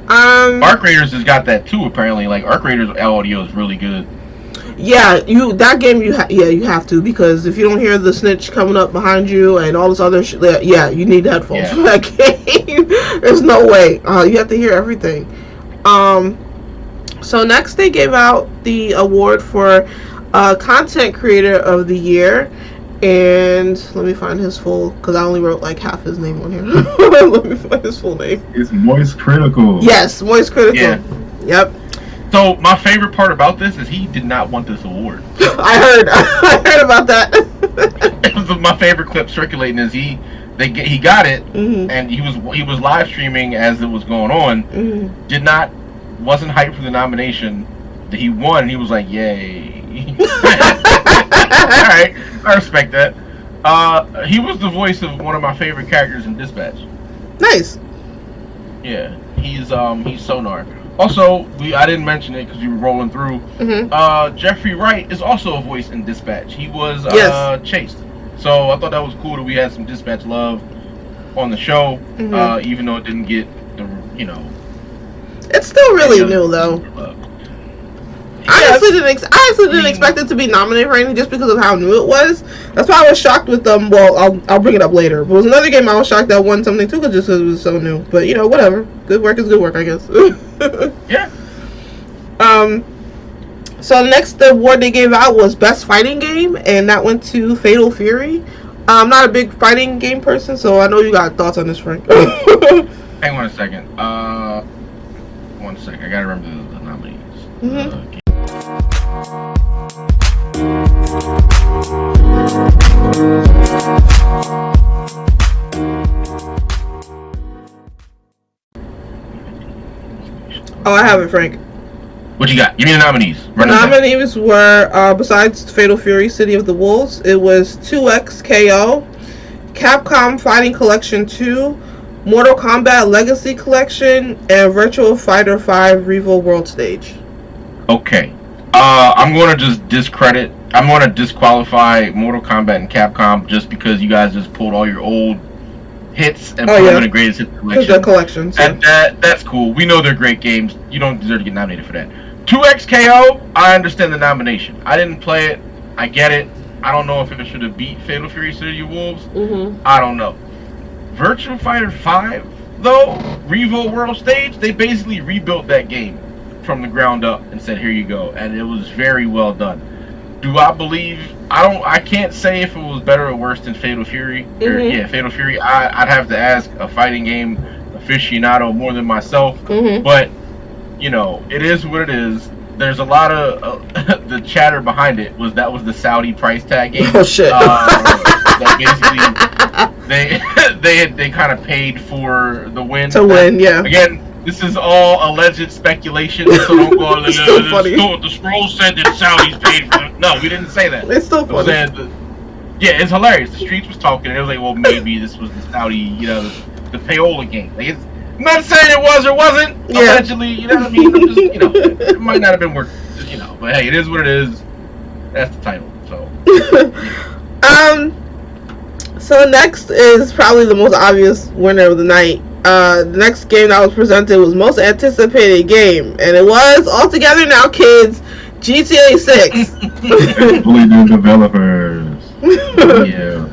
Arc Raiders has got that too. Apparently, like Arc Raiders audio is really good. Yeah, you have to, because if you don't hear the snitch coming up behind you and all this other shit, you need headphones for that game. There's no way. You have to hear everything. So next they gave out the award for Content Creator of the Year, and let me find his full, because I only wrote like half his name on here. Let me find his full name. It's Moist Critical. Yes, Moist Critical. Yeah. Yep. So my favorite part about this is he did not want this award. I heard about that. It was my favorite clip circulating is he got it, and he was live streaming as it was going on. Wasn't hyped for the nomination. He won, and he was like, "Yay!" All right, I respect that. He was the voice of one of my favorite characters in Dispatch. Nice. Yeah, he's Sonar. Also, I didn't mention it because we were rolling through. Jeffrey Wright is also a voice in Dispatch. He was Chased. So I thought that was cool that we had some Dispatch love on the show, even though it didn't get the, It's still really new though. I honestly didn't expect it to be nominated for anything just because of how new it was. That's why I was shocked with them. Well, I'll bring it up later. But it was another game I was shocked that won something too, just because it was so new. But whatever. Good work is good work, I guess. Yeah. So the next award they gave out was Best Fighting Game, and that went to Fatal Fury. I'm not a big fighting game person, so I know you got thoughts on this, Frank. Hang on a second. One second. I gotta remember the nominees. Oh, I have it, Frank. What you got? Give me the nominees. The nominees were, besides Fatal Fury, City of the Wolves, it was 2XKO, Capcom Fighting Collection 2, Mortal Kombat Legacy Collection, and Virtual Fighter 5 Revo World Stage. Okay. I'm going to just disqualify Mortal Kombat and Capcom just because you guys just pulled all your old hits and put them in the greatest hits collection. The collections. And that's cool. We know they're great games. You don't deserve to get nominated for that. 2XKO, I understand the nomination. I didn't play it. I get it. I don't know if it should have beat Fatal Fury City of Wolves. I don't know. Virtual Fighter 5, though, Revo World Stage, they basically rebuilt that game from the ground up and said, here you go. And it was very well done. Do I believe I can't say if it was better or worse than Fatal Fury. Mm-hmm. Fatal Fury. I'd have to ask a fighting game aficionado more than myself. Mm-hmm. But it is what it is. There's a lot of the chatter behind it was the Saudi price tag game. Oh shit! That basically they kind of paid for the win. To win, yeah. Again, this is all alleged speculation, so don't go. It's still funny. The scroll said that Saudis paid for it. No, we didn't say that. It's still funny. Yeah, it's hilarious. The streets was talking, and it was like, well, maybe this was the Saudi, the payola game. Like, I'm not saying it was or wasn't. Yeah. Allegedly, you know what I mean? I'm just, it might not have been worth it, but hey, it is what it is. That's the title. So. So next is probably the most obvious winner of the night. The next game that was presented was most anticipated game, and it was All Together Now Kids GTA 6. Bully the developers. Yeah.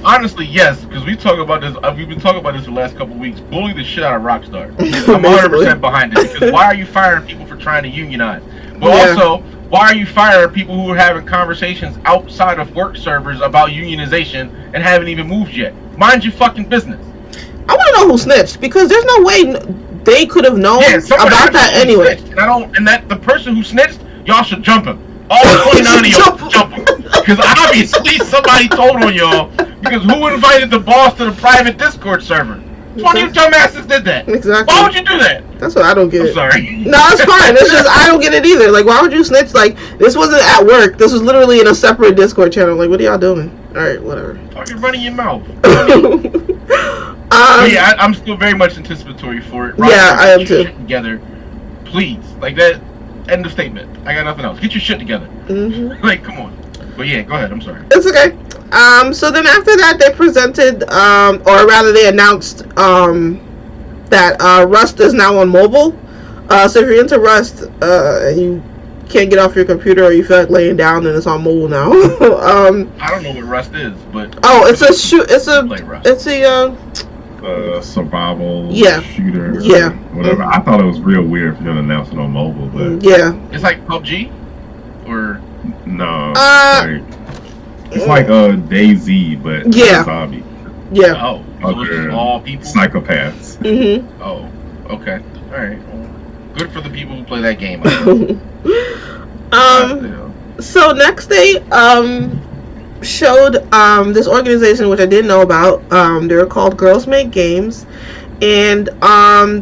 Honestly, yes, because we talk about this. We've been talking about this for the last couple of weeks. Bully the shit out of Rockstar. I'm 100% behind it. Because why are you firing people for trying to unionize? But also, why are you firing people who are having conversations outside of work servers about unionization and haven't even moved yet? Mind your fucking business. I want to know who snitched, because there's no way they could have known about that anyway. And that the person who snitched, y'all should jump him. All 29 of y'all jump him. Because obviously somebody told on y'all. Because who invited the boss to the private Discord server? 20 dumbasses did that. Exactly. Why would you do that? That's what I don't get. I'm sorry. No, it's fine. It's just I don't get it either. Like, why would you snitch? Like, this wasn't at work. This was literally in a separate Discord channel. Like, what are y'all doing? All right, whatever. Fucking running your mouth. Yeah, I'm still very much anticipatory for it. Yeah, I am too. Together, please. Like that. End of statement. I got nothing else. Get your shit together. Mm-hmm. Like, come on. But yeah, go ahead. I'm sorry. It's okay. So then after that, they presented, or rather, they announced that Rust is now on mobile. So if you're into Rust and you can't get off your computer or you feel like laying down, then it's on mobile now. I don't know what Rust is, but it's a survival shooter. Yeah. Whatever. I thought it was real weird for them to announce it on mobile, but it's like PUBG, or no. It's like DayZ, but zombie. Yeah. Oh, so it's just all people? Psychopaths. Mm-hmm. Oh, okay. All right. Well, good for the people who play that game. So next they showed this organization which I didn't know about. They were called Girls Make Games, and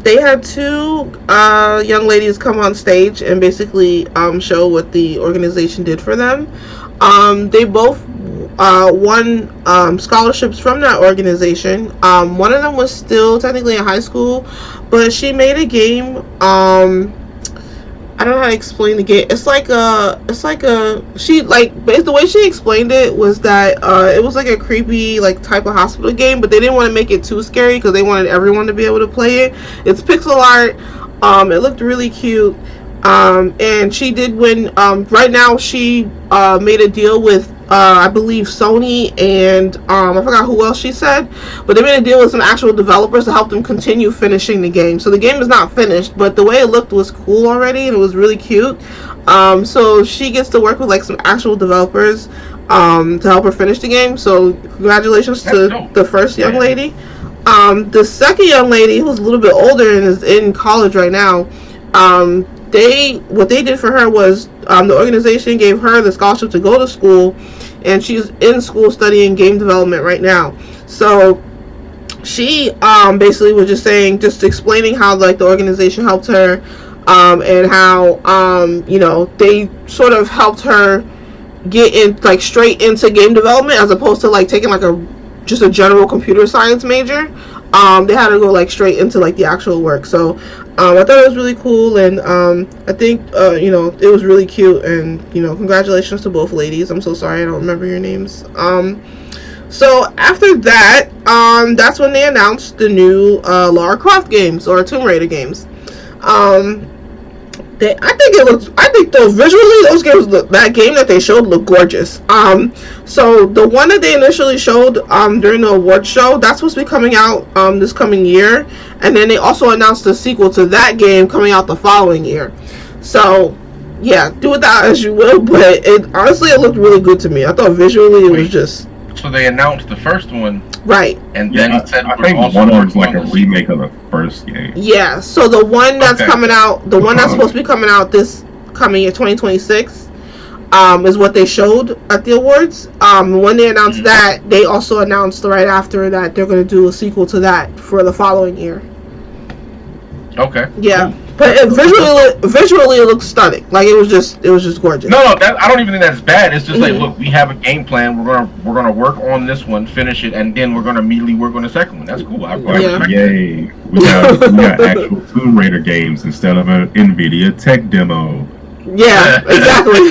they had two young ladies come on stage and basically show what the organization did for them. They both won scholarships from that organization. One of them was still technically in high school, but she made a game. I don't know how to explain the game. The way she explained it was that it was like a creepy type of hospital game, but they didn't want to make it too scary because they wanted everyone to be able to play it. It's pixel art. It looked really cute. And she did win. Right now she made a deal with I believe Sony and I forgot who else she said, but they made a deal with some actual developers to help them continue finishing the game. So the game is not finished, but the way it looked was cool already, and it was really cute. So she gets to work with some actual developers to help her finish the game. So congratulations to the first young lady. The second young lady, who's a little bit older and is in college right now, what they did for her was the organization gave her the scholarship to go to school, and she's in school studying game development right now. So she basically was just explaining how the organization helped her, and how they sort of helped her get in straight into game development as opposed to taking just a general computer science major. They had to go straight into the actual work. So I thought it was really cool, and I think it was really cute, and congratulations to both ladies. I'm so sorry I don't remember your names. So after that, that's when they announced the new Lara Croft games, or Tomb Raider games. I think those visually, those games that game that they showed looked gorgeous. So the one that they initially showed during the award show, that's supposed to be coming out this coming year, and then they also announced the sequel to that game coming out the following year. So yeah, do with that as you will. But it honestly, it looked really good to me. I thought visually it was just. So they announced the first one, right? And then I think one was like a remake of the first game. Yeah. So the one that's coming out, the one that's supposed to be coming out this coming year, 2026, is what they showed at the awards. When they announced that, they also announced right after that they're going to do a sequel to that for the following year. Okay. Yeah. Cool. But visually it looks stunning. Like it was just gorgeous. No, I don't even think that's bad. It's just like, look, we have a game plan. We're gonna work on this one, finish it, and then we're gonna immediately work on the second one. That's cool. Yay! We got actual Tomb Raider games instead of an NVIDIA tech demo. Yeah, exactly.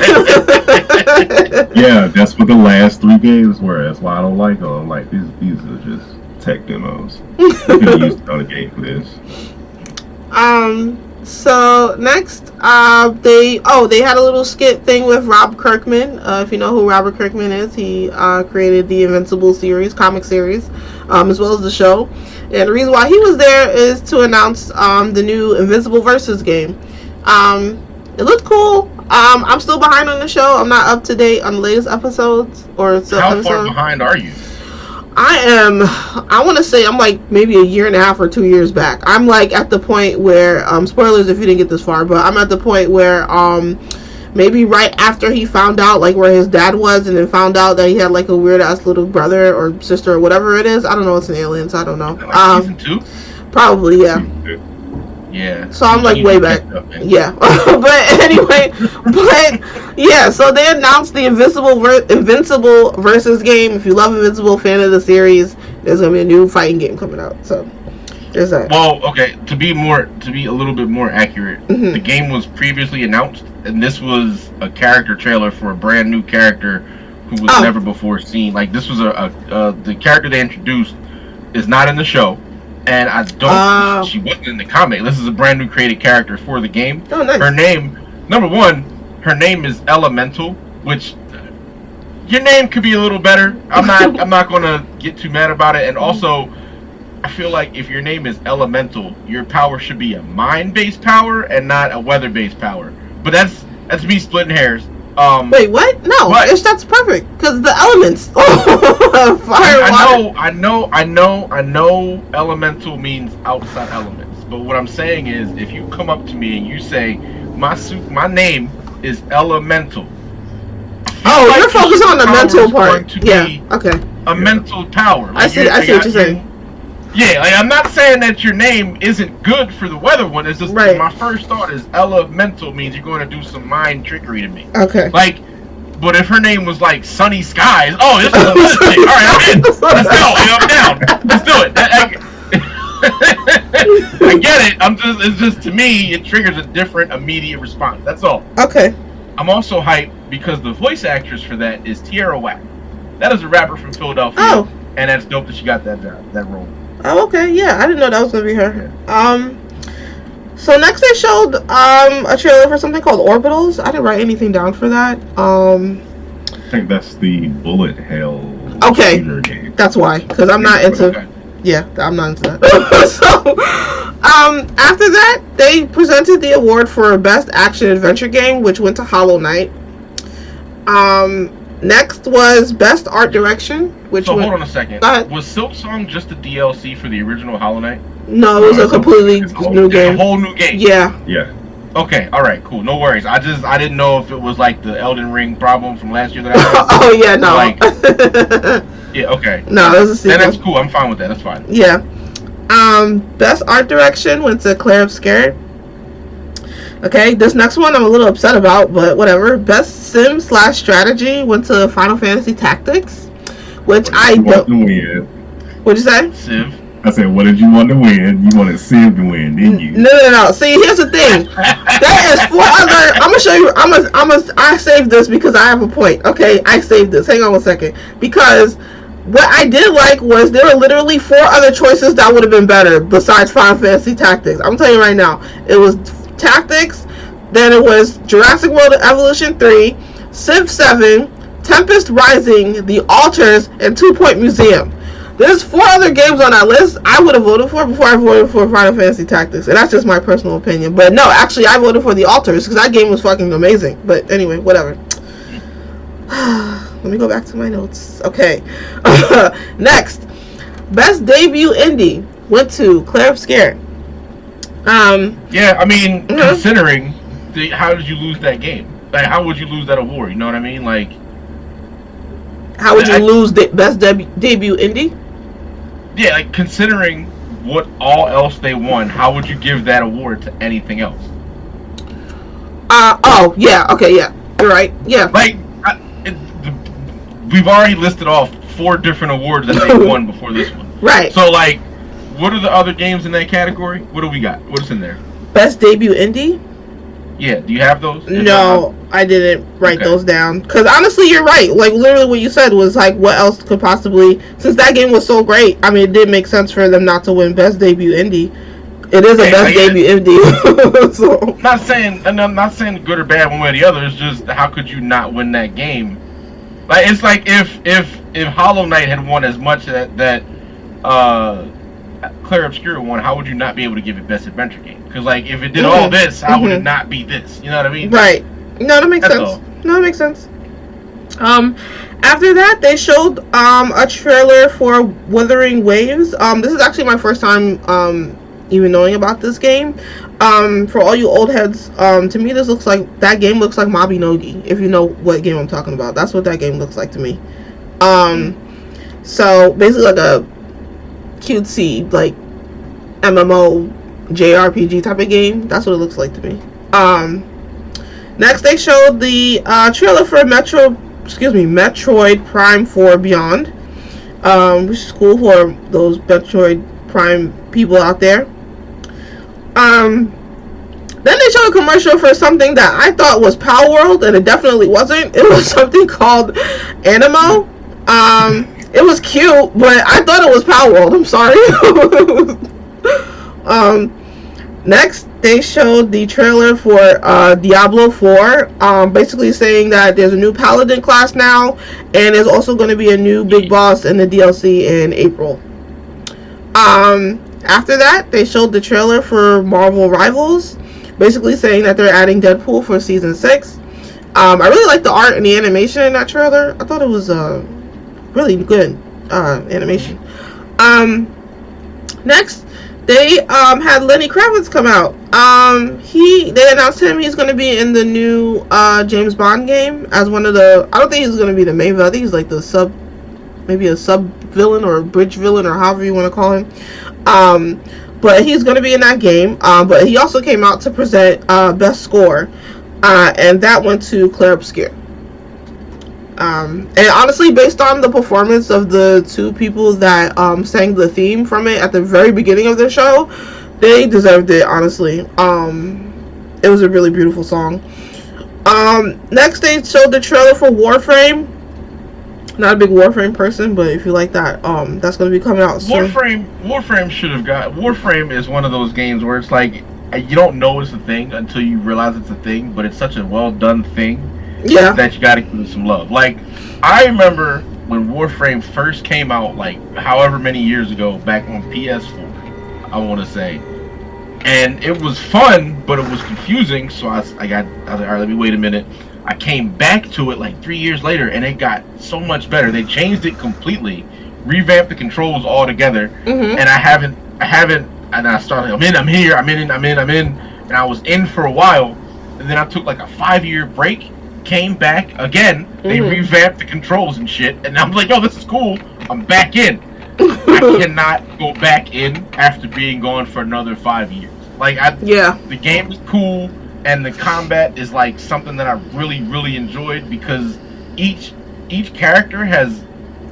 Yeah, that's what the last 3 games were. That's why I don't like them. I'm like, these are just tech demos. We could have used another game for this. So next, they had a little skit thing with Rob Kirkman. If you know who Robert Kirkman is, he created the Invincible series, comic series, as well as the show. And the reason why he was there is to announce the new Invincible Versus game. It looked cool. I'm still behind on the show. I'm not up to date on the latest episodes. How far behind are you? I want to say I'm like maybe a year and a half or 2 years back. I'm like at the point where, spoilers if you didn't get this far, but I'm at the point where, maybe right after he found out like where his dad was and then found out that he had like a weird ass little brother or sister or whatever it is. I don't know, it's an alien, so I don't know. Like season 2? Probably, yeah. Yeah. So I'm like way back. Yeah. But anyway, yeah, so they announced the Invincible Versus game. If you love Invincible, fan of the series, there's going to be a new fighting game coming out. So there's that. Well, okay, to be a little bit more accurate, the game was previously announced, and this was a character trailer for a brand new character who was never before seen. Like, this was the character they introduced is not in the show. And I don't. She wasn't in the comic. This is a brand new created character for the game. Oh, nice. Her name, number one, her name is Elemental, which your name could be a little better. I'm not gonna get too mad about it. And also, I feel like if your name is Elemental, your power should be a mind-based power and not a weather-based power. But that's me splitting hairs. Wait, what? No, that's perfect because the elements. Fire, water. I know. Elemental means outside elements, but what I'm saying is, if you come up to me and you say my name is Elemental. Oh, you're focused on the mental part. Yeah. Okay. A mental power. Like I see what you're saying. Yeah, like, I'm not saying that your name isn't good for the weather one. It's just my first thought is Elemental means you're going to do some mind trickery to me. Okay. Like, but if her name was like Sunny Skies, this is a weather thing. All right, I'm in. Let's go. I'm down. Let's do it. I get it. It's just to me, it triggers a different immediate response. That's all. Okay. I'm also hyped because the voice actress for that is Tierra Whack. That is a rapper from Philadelphia. Oh. And that's dope that she got that role. Oh, okay, yeah, I didn't know that was gonna be her. So next they showed a trailer for something called Orbitals. I didn't write anything down for that. I think that's the bullet hell shooter game. That's why, because I'm not into. Okay. Yeah, I'm not into that. So, after that, they presented the award for Best Action Adventure Game, which went to Hollow Knight. Next was Best Art Direction, which hold on a second. Was Silksong just a DLC for the original Hollow Knight? No, it was a completely new game. A whole new game. Yeah. Yeah. Okay, alright, cool. No worries. I didn't know if it was like the Elden Ring problem from last year that I had. Oh yeah, no. Like, yeah, okay. No, it was a sequel. That's cool. I'm fine with that. That's fine. Yeah. Best Art Direction went to Clair Obscur. Okay, this next one I'm a little upset about, but whatever. Best Sim/Strategy went to Final Fantasy Tactics, which I don't. What'd you say? Civ. I said, what did you want to win? You wanted Civ to win, didn't you? No. See, here's the thing. There is 4 other. I'm gonna show you. I saved this because I have a point. Okay, I saved this. Hang on 1 second. Because what I did like was there were literally 4 other choices that would have been better besides Final Fantasy Tactics. I'm telling you right now. It was Tactics, then it was Jurassic World Evolution 3, Civ 7, Tempest Rising, The Altars, and 2 Point Museum. There's 4 other games on that list I would have voted for before I voted for Final Fantasy Tactics, and that's just my personal opinion. But no, actually, I voted for The Alters because that game was fucking amazing. But anyway, whatever. Let me go back to my notes. Okay. Next, best debut indie went to Clair Obscur. Yeah, I mean, considering how did you lose that game? Like, how would you lose that award? You know what I mean? Like, how would you lose the best debut indie? Yeah, like considering what all else they won, how would you give that award to anything else? Oh yeah, okay, yeah, you're right. Yeah, like we've already listed off 4 different awards that they won before this one. Right. So like, what are the other games in that category? What do we got? What's in there? Best debut indie? Yeah, do you have those? No, I didn't write those down. Because honestly, you're right. Like, literally what you said was, like, what else could possibly... Since that game was so great, I mean, it did make sense for them not to win Best Debut Indie. It is a Best Debut Indie. So. I'm not saying good or bad one way or the other. It's just, how could you not win that game? Like, it's like if Hollow Knight had won as much that Clair Obscur won, how would you not be able to give it Best Adventure Game? Because, like, if it did all this, how would it not be this? You know what I mean? Right. No, that makes sense. No, that makes sense. After that, they showed a trailer for Wuthering Waves. This is actually my first time even knowing about this game. For all you old heads, to me, that game looks like Mabi Nogi. If you know what game I'm talking about, that's what that game looks like to me. So basically, like a cutesy, like MMO JRPG type of game. That's what it looks like to me. Next, they showed the trailer for Metroid Prime 4 Beyond, which is cool for those Metroid Prime people out there. Then they showed a commercial for something that I thought was Power World, and it definitely wasn't. It was something called Animo. It was cute, but I thought it was Power World. I'm sorry. Next, they showed the trailer for Diablo 4, basically saying that there's a new Paladin class now, and there's also going to be a new big boss in the DLC in April. After that, they showed the trailer for Marvel Rivals, basically saying that they're adding Deadpool for Season 6. I really like the art and the animation in that trailer. I thought it was really good animation. Next, they had Lenny Kravitz come out. They announced he's going to be in the new James Bond game as one of the... I don't think he's going to be the main villain. I think he's like the sub villain or bridge villain or however you want to call him. But he's going to be in that game. But he also came out to present Best Score. And that went to Clair Obscur. And honestly, based on the performance of the 2 people that sang the theme from it at the very beginning of the show, they deserved it, honestly. It was a really beautiful song. Next, they showed the trailer for Warframe. Not a big Warframe person, but if you like that, that's going to be coming out soon. Warframe should have got... Warframe is one of those games where it's like, you don't know it's a thing until you realize it's a thing, but it's such a well done thing that you gotta give it some love. Like, I remember when Warframe first came out, like however many years ago, back on PS4, I want to say, and it was fun, but it was confusing. So I was like, all right, let me wait a minute. I came back to it like 3 years later, and it got so much better. They changed it completely, revamped the controls altogether, and I haven't. And I started, I'm in, and I was in for a while, and then I took like a 5-year break, came back again, they revamped the controls and shit, and I'm like, yo, this is cool, I'm back in. I cannot go back in after being gone for another 5 years. Like, the game is cool, and the combat is like something that I really, really enjoyed, because each character has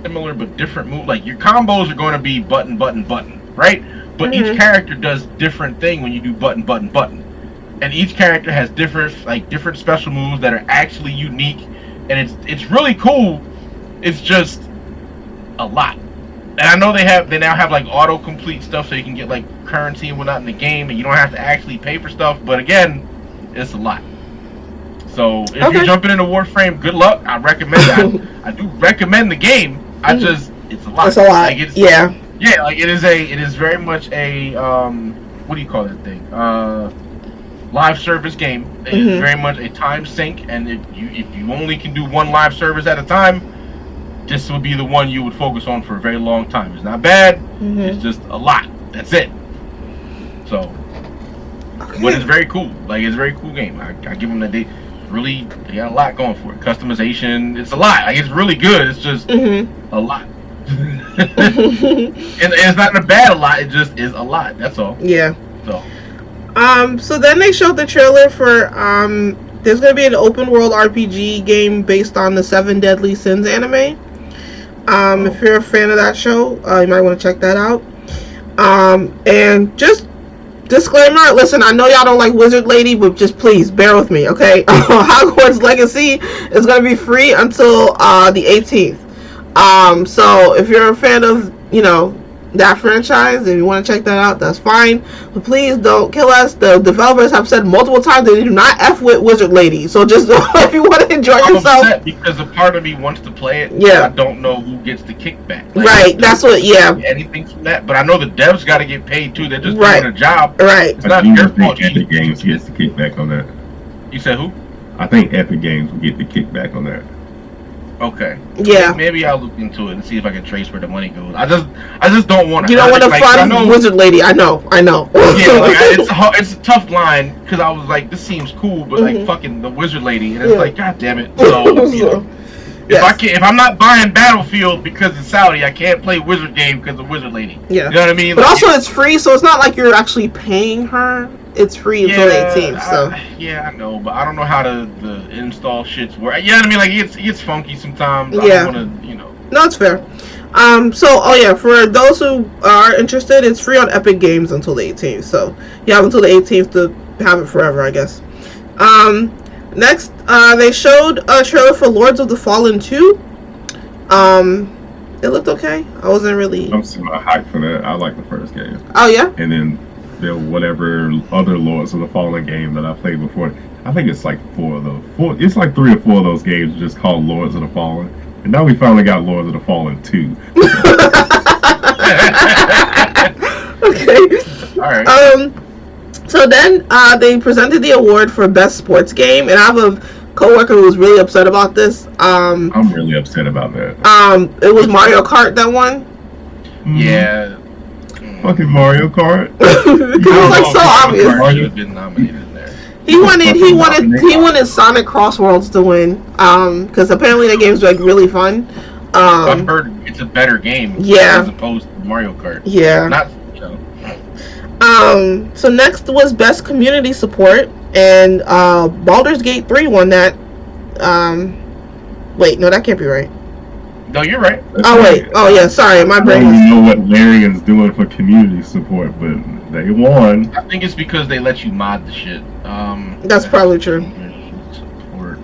similar but different moves. Like, your combos are going to be button, button, button, right? But each character does different thing when you do button, button, button. And each character has different special moves that are actually unique. And it's really cool. It's just a lot. And I know they now have like autocomplete stuff so you can get like currency and whatnot in the game, and you don't have to actually pay for stuff. But again, it's a lot. So if you're jumping into Warframe, good luck. I recommend that. I do recommend the game. I just it's a lot. It's a lot. Like, yeah, like it is very much a what do you call that thing? Live service game. It is very much a time sink, and if you only can do one live service at a time, this would be the one you would focus on for a very long time. It's not bad. It's just a lot. That's it. So, but it's very cool. Like, it's a very cool game. I give them that. They got a lot going for it. Customization, it's a lot. Like, it's really good. It's just a lot. And it's not a bad a lot. It just is a lot. That's all. Yeah. So then they showed the trailer for there's gonna be an open world RPG game based on the 7 Deadly Sins anime. If you're a fan of that show, you might want to check that out. And just disclaimer, listen, I know y'all don't like Wizard Lady, but just please bear with me, okay? Hogwarts Legacy is gonna be free until the 18th. So if you're a fan of, that franchise, and you want to check that out, that's fine. But please don't kill us. The developers have said multiple times they do not F with Wizard Lady. So just if you want to enjoy yourself. I'm upset because a part of me wants to play it. Yeah. I don't know who gets the kickback. Like, right. That's what. Yeah. Anything from that, but I know the devs got to get paid too. They're just doing a job. Right. It's not their fault. Epic Games gets the kickback on that. You said who? I think Epic Games will get the kickback on that. Okay. Yeah. Maybe I'll look into it and see if I can trace where the money goes. I just don't want to. You don't want to fund Wizard Lady. I know. Yeah, it's a tough line because I was like, this seems cool, but like fucking the Wizard Lady, and it's like, god damn it. So if I'm not buying Battlefield because it's Saudi, I can't play Wizard game because of Wizard Lady. Yeah. You know what I mean? But also it's free, so it's not like you're actually paying her. It's free until the 18th, so. I know, but I don't know how the install shits work. You know what I mean? Like, it gets funky sometimes. Yeah. I don't want to, No, it's fair. For those who are interested, it's free on Epic Games until the 18th, so you have until the 18th to have it forever, I guess. Next, they showed a trailer for Lords of the Fallen 2. It looked okay. I wasn't really... I'm super hyped for that. I like the first game. Oh, yeah? And then there whatever other Lords of the Fallen game that I played before. I think it's like 3 or 4 of those games just called Lords of the Fallen. And now we finally got Lords of the Fallen 2. Okay. Alright. So then they presented the award for Best Sports Game, and I have a coworker who was really upset about this. I'm really upset about that. It was Mario Kart that won. Yeah. Fucking Mario Kart. It was like so obvious. Should have been nominated there. He wanted Sonic Crossworlds to win. Because apparently that game's like really fun. I've heard it's a better game. Yeah. As opposed to Mario Kart. Yeah. Not. So next was Best Community Support, and Baldur's Gate 3 won that. Wait, no, that can't be right. No, you're right. Oh yeah, sorry, my brain. I don't even know what Larian's doing for community support, but they won. I think it's because they let you mod the shit. That's probably true. Support.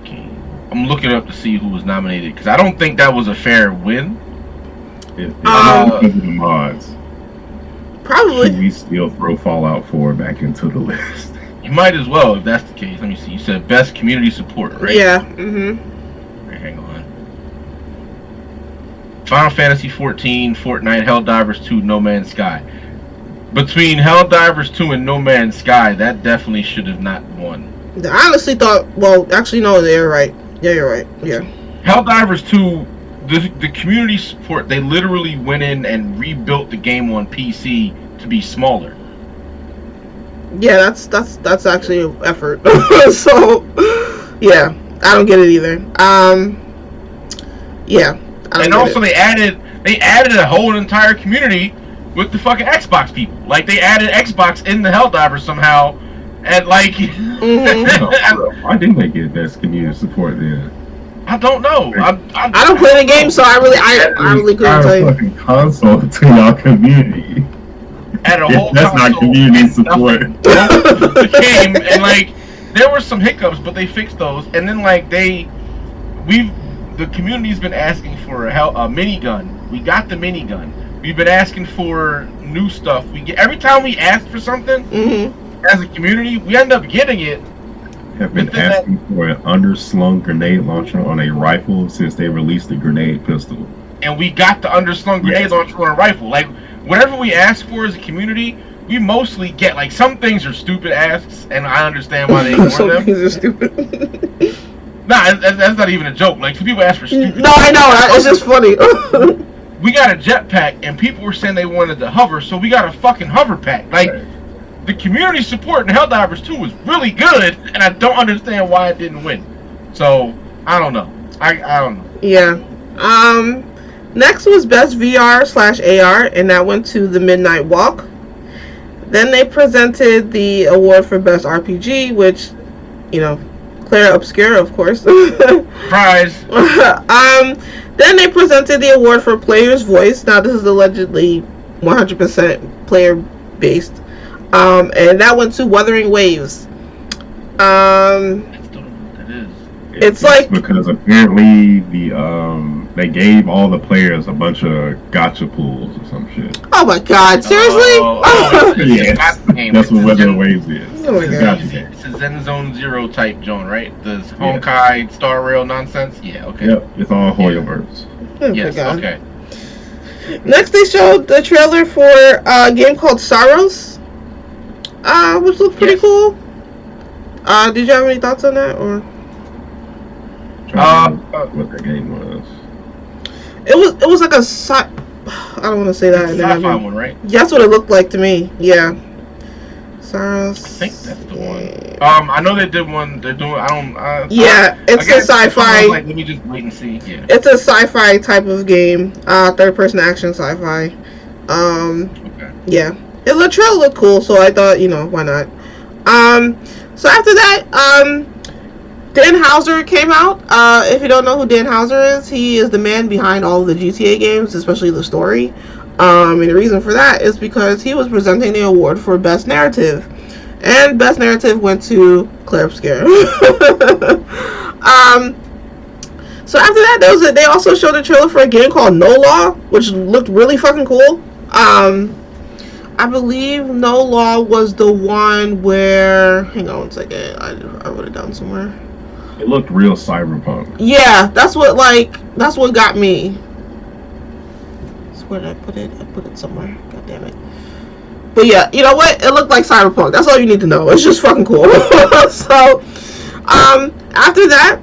Okay. I'm looking up to see who was nominated because I don't think that was a fair win. It's because of the mods. Probably. Should we still throw Fallout 4 back into the list? You might as well if that's the case. Let me see. You said best community support, right? Yeah. Right, hang on. Final Fantasy 14, Fortnite, Helldivers 2, No Man's Sky. Between Helldivers 2 and No Man's Sky, that definitely should have not won. I honestly thought. Well, actually, no. You're right. Yeah, you're right. Yeah. Helldivers 2. The community support, they literally went in and rebuilt the game on PC to be smaller. Yeah, that's actually an effort. So, yeah, I don't get it either. Yeah. And also they added a whole entire community with the fucking Xbox people. Like, they added Xbox in the Helldivers somehow, and like... Why didn't they get best community support then? I don't know. I don't play the game, so I really couldn't tell you. Fucking console to y'all community. At a whole that's console, not community support. The game, and like there were some hiccups, but they fixed those. And then like the community's been asking for a minigun. We got the minigun. We've been asking for new stuff. Every time we ask for something as a community, we end up getting it. Have been asking for an underslung grenade launcher on a rifle since they released the grenade pistol. and we got the underslung grenade launcher on a rifle. Like, whatever we ask for as a community, we mostly get. Like, some things are stupid asks, and I understand why they ignore them. Some things are stupid. Nah, that's not even a joke. Like, some people ask for stupid. No, I know. It's just funny. We got a jetpack, and people were saying they wanted to hover, so we got a fucking hover pack. Like, the community support in Helldivers 2 was really good, and I don't understand why it didn't win. So, I don't know. I don't know. Yeah. Next was Best VR/AR, and that went to The Midnight Walk. Then they presented the award for Best RPG, which, you know, Clair Obscur, of course. Surprise! Then they presented the award for Player's Voice. Now, this is allegedly 100% player-based. And that went to Wuthering Waves. It's like because apparently they gave all the players a bunch of gotcha pools or some shit. Oh my god, seriously? Yeah, that's what Wuthering Waves is. Oh my god. It's a Zen Zone Zero type joint, right? The Honkai Star Rail nonsense? Yeah, okay. Yep, it's all Hoyoverse. Yes, okay. Next they showed the trailer for a game called Saros, which looked pretty cool. Did you have any thoughts on that, or? What the game was? It was like a I don't want to say that. Sci-fi one, right? That's what it looked like to me. Yeah. Saros. I think that's the one. I know they did one. They're doing. It's a sci-fi. Like, let me just wait and see. Yeah. It's a sci-fi type of game. Third-person action sci-fi. Okay. Yeah. The trailer looked cool, so I thought, why not? So after that, Dan Houser came out. If you don't know who Dan Houser is, he is the man behind all of the GTA games, especially the story. And the reason for that is because he was presenting the award for Best Narrative. And Best Narrative went to Clair Obscur. So after that, they also showed a trailer for a game called No Law, which looked really fucking cool. I believe No Law was the one where... Hang on one second. I wrote it down somewhere. It looked real cyberpunk. Yeah, that's what got me. Where did I put it? I put it somewhere. God damn it. But yeah, you know what? It looked like cyberpunk. That's all you need to know. It's just fucking cool. So, after that,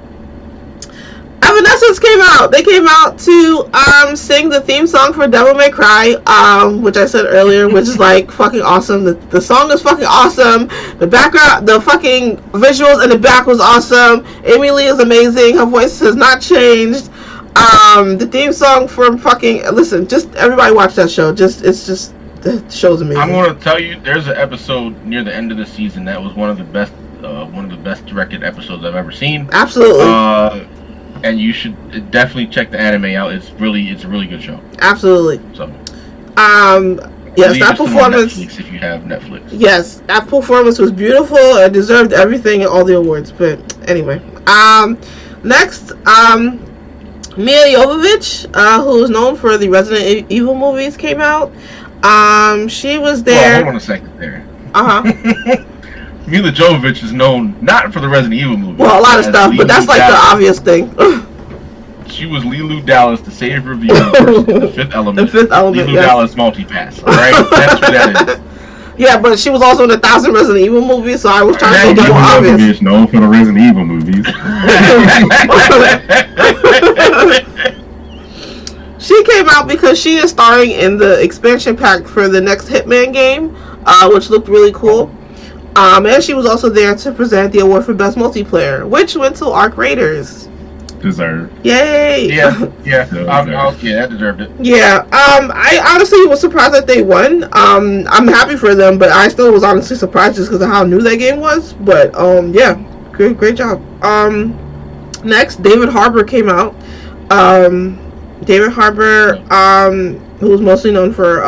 Evanescence came out. They came out to sing the theme song for Devil May Cry, which I said earlier, which is like fucking awesome. The song is fucking awesome. The background, the fucking visuals in the back was awesome. Amy Lee is amazing. Her voice has not changed. The theme song from listen, just everybody watch that show. The show's amazing. I'm gonna tell you, there's an episode near the end of the season that was one of the best directed episodes I've ever seen. Absolutely. And you should definitely check the anime out. It's a really good show. Absolutely. So. Yes, that performance. Netflix if you have Netflix. Yes, that performance was beautiful. It deserved everything and all the awards. But anyway, next, Mia Jovovich, who is known for the Resident Evil movies, came out. She was there. Hold on a second there. Mila Jovovich is known not for the Resident Evil movies. Well, a lot of stuff, but that's like the obvious thing. She was Leeloo Dallas, the savior of the universe, in The Fifth Element. Leeloo Dallas multipass. All right, that's what that is. Yeah, but she was also in 1,000 Resident Evil movies, so I was trying to make it more obvious. Known for the Resident Evil movies. She came out because she is starring in the expansion pack for the next Hitman game, which looked really cool. And she was also there to present the award for Best Multiplayer, which went to Arc Raiders. Deserved. Yay! Yeah, that deserved it. Yeah, I honestly was surprised that they won. I'm happy for them, but I still was honestly surprised just because of how new that game was. But yeah, great job. Next, David Harbour came out. David Harbour, who was mostly known for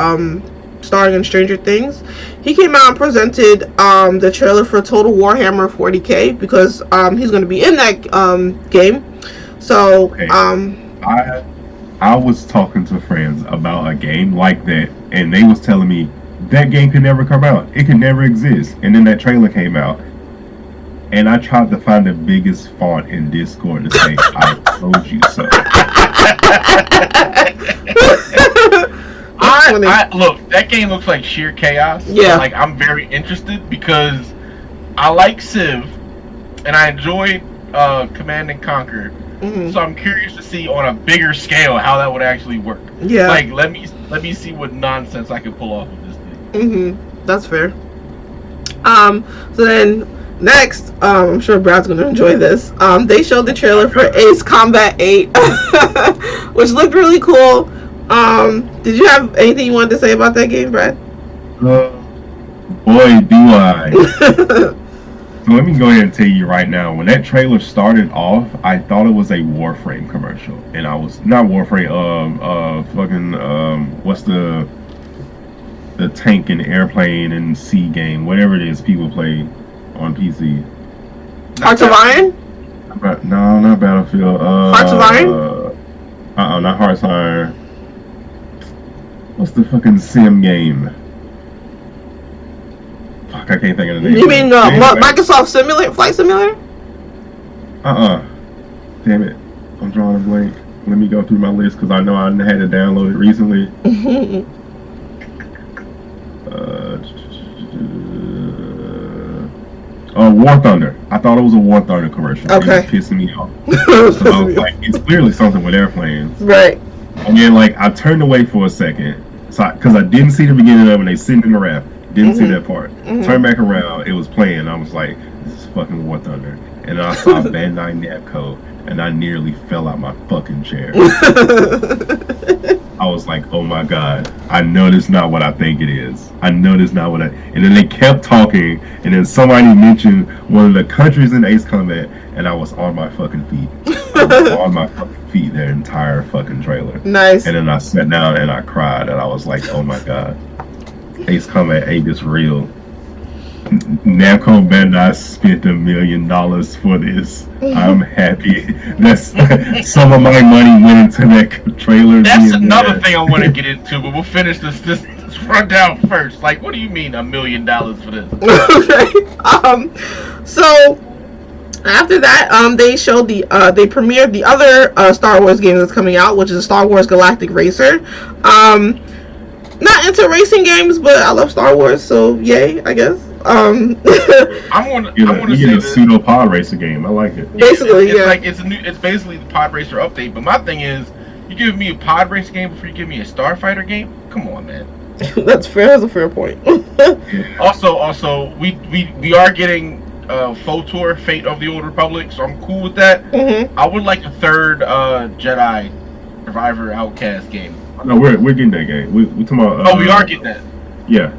starring in Stranger Things, he came out and presented the trailer for Total Warhammer 40K because he's going to be in that game. So, okay. I was talking to friends about a game like that, and they was telling me that game could never come out. It could never exist. And then that trailer came out, and I tried to find the biggest font in Discord to say, "I told you so." I look, that game looks like sheer chaos. Yeah. Like, I'm very interested because I like Civ and I enjoyed Command and Conquer. Mm-hmm. So I'm curious to see on a bigger scale how that would actually work. Yeah. Like, let me see what nonsense I can pull off of this thing. Mm-hmm. That's fair. So then next, I'm sure Brad's gonna enjoy this. They showed the trailer for Ace Combat 8, which looked really cool. Did you have anything you wanted to say about that game, Brad? Boy, do I. So let me go ahead and tell you right now, when that trailer started off, I thought it was a Warframe commercial. And I was, not Warframe, what's the tank and airplane and sea game, whatever it is people play on PC. Hearts of Iron? No, not Battlefield. Hearts of Iron? Not Hearts of Iron. What's the fucking sim game? Fuck, I can't think of the name. You mean Microsoft Flight Simulator? Damn it. I'm drawing a blank. Let me go through my list because I know I had it downloaded recently. War Thunder. I thought it was a War Thunder commercial. Okay. It was pissing me off. So I was like, it's clearly something with airplanes. Right. And then, like, I turned away for a second, because I didn't see the beginning of it when they sitting in the raft. Didn't see that part. Turned back around, it was playing. I was like, this is fucking War Thunder. And then I saw Bandai Namco, and I nearly fell out my fucking chair. I was like, oh my god, I know this is not what I think it is. I know this is not what I... And then they kept talking, and then somebody mentioned one of the countries in Ace Combat, and I was on my fucking feet. I was on my fucking feet their entire fucking trailer. Nice. And then I sat down and I cried, and I was like, oh my god. Ace Combat 8 is real. Namco Bandai spent $1 million for this. I'm happy. That's some of my money went into that trailer. That's another thing I want to get into, but we'll finish this rundown first. Like, what do you mean $1 million for this? Okay. So after that, they showed they premiered the other Star Wars game that's coming out, which is Star Wars Galactic Racer. Not into racing games, but I love Star Wars, so yay, I guess. I'm gonna say a pseudo pod racer game. I like it. Basically, it's like it's basically the pod racer update. But my thing is, you give me a pod racer game before you give me a starfighter game? Come on, man. That's fair. That's a fair point. Also, we are getting FOTOR, Fate of the Old Republic, so I'm cool with that. Mm-hmm. I would like a third Jedi Survivor Outcast game. No, we're getting that game. We talking about. We are getting that. Yeah.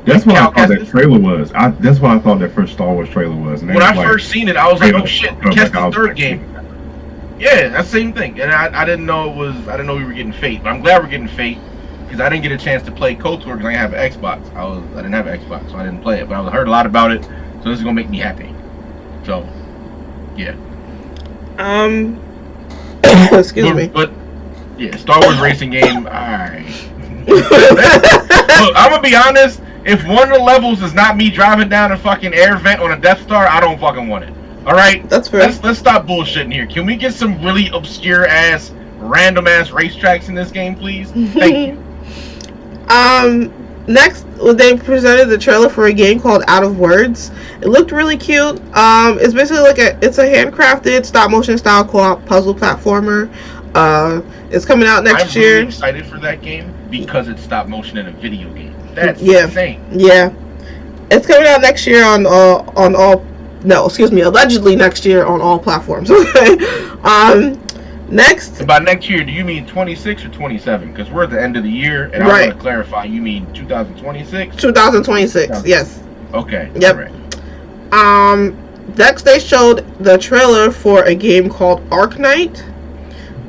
That's what I thought that trailer was. That's what I thought that first Star Wars trailer was. And when I first seen it, I was like, "Oh shit, Kestis third game." Yeah, that's the same thing. And I didn't know it was. I didn't know we were getting Fate, but I'm glad we're getting Fate because I didn't get a chance to play KOTOR because I didn't have an Xbox. I didn't have an Xbox, so I didn't play it. But I heard a lot about it, so this is gonna make me happy. So, yeah. Excuse me. But yeah, Star Wars racing game. All right. Look, I'm gonna be honest. If one of the levels is not me driving down a fucking air vent on a Death Star, I don't fucking want it. All right, that's fair. Let's stop bullshitting here. Can we get some really obscure ass, random ass racetracks in this game, please? Thank you. Next, they presented the trailer for a game called Out of Words. It looked really cute. It's basically like it's a handcrafted stop motion style co-op puzzle platformer. It's coming out next year. I'm really excited for that game because it's stop motion in a video game. That's insane. Yeah, it's coming out next year allegedly next year on all platforms. Okay. Next. And by next year, do you mean 26 or 27? Because we're at the end of the year, and I want to clarify. You mean 2026? 2026. Yes. Okay. Yep. Right. Next, they showed the trailer for a game called Arknight.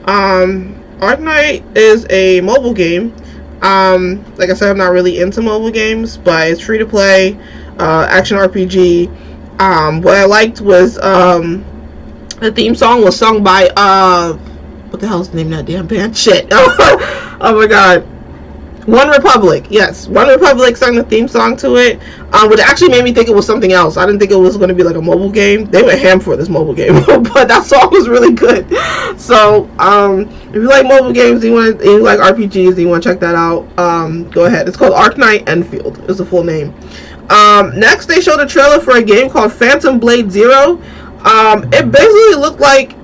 Arknight is a mobile game. Like I said, I'm not really into mobile games, but it's free to play, action RPG. What I liked was the theme song was sung by what the hell is the name of that damn band? Shit. Oh my god. One Republic, yes. One Republic sang the theme song to it, which actually made me think it was something else. I didn't think it was going to be like a mobile game. They went ham for this mobile game, but that song was really good. So, if you like mobile games, you like RPGs, and you want to check that out, go ahead. It's called Arknight Enfield, is the full name. Next, they showed a trailer for a game called Phantom Blade Zero. It basically looked like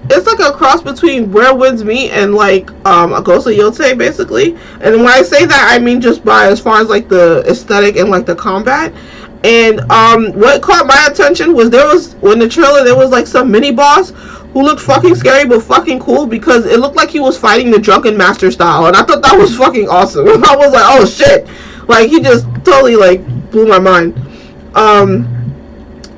it's like a cross between Where Winds Meet and like a Ghost of Yotei, basically. And when I say that, I mean just by as far as like the aesthetic and like the combat. And what caught my attention was in the trailer there was like some mini boss who looked fucking scary but fucking cool, because it looked like he was fighting the Drunken Master style, and I thought that was fucking awesome. I was like, oh shit, like he just totally like blew my mind.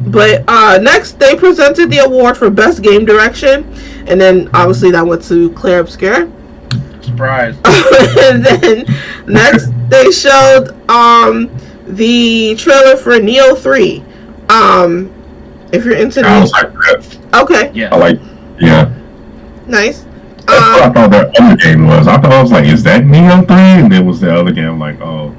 But next, they presented the award for Best Game Direction, and then obviously that went to Clair Obscur. Surprise. And then next, they showed the trailer for Neo 3. If you're into I was like that. Okay. Yeah. Yeah. Nice. That's what I thought that other game was. I was like, is that Neo 3? And then was the other game. I'm like, oh.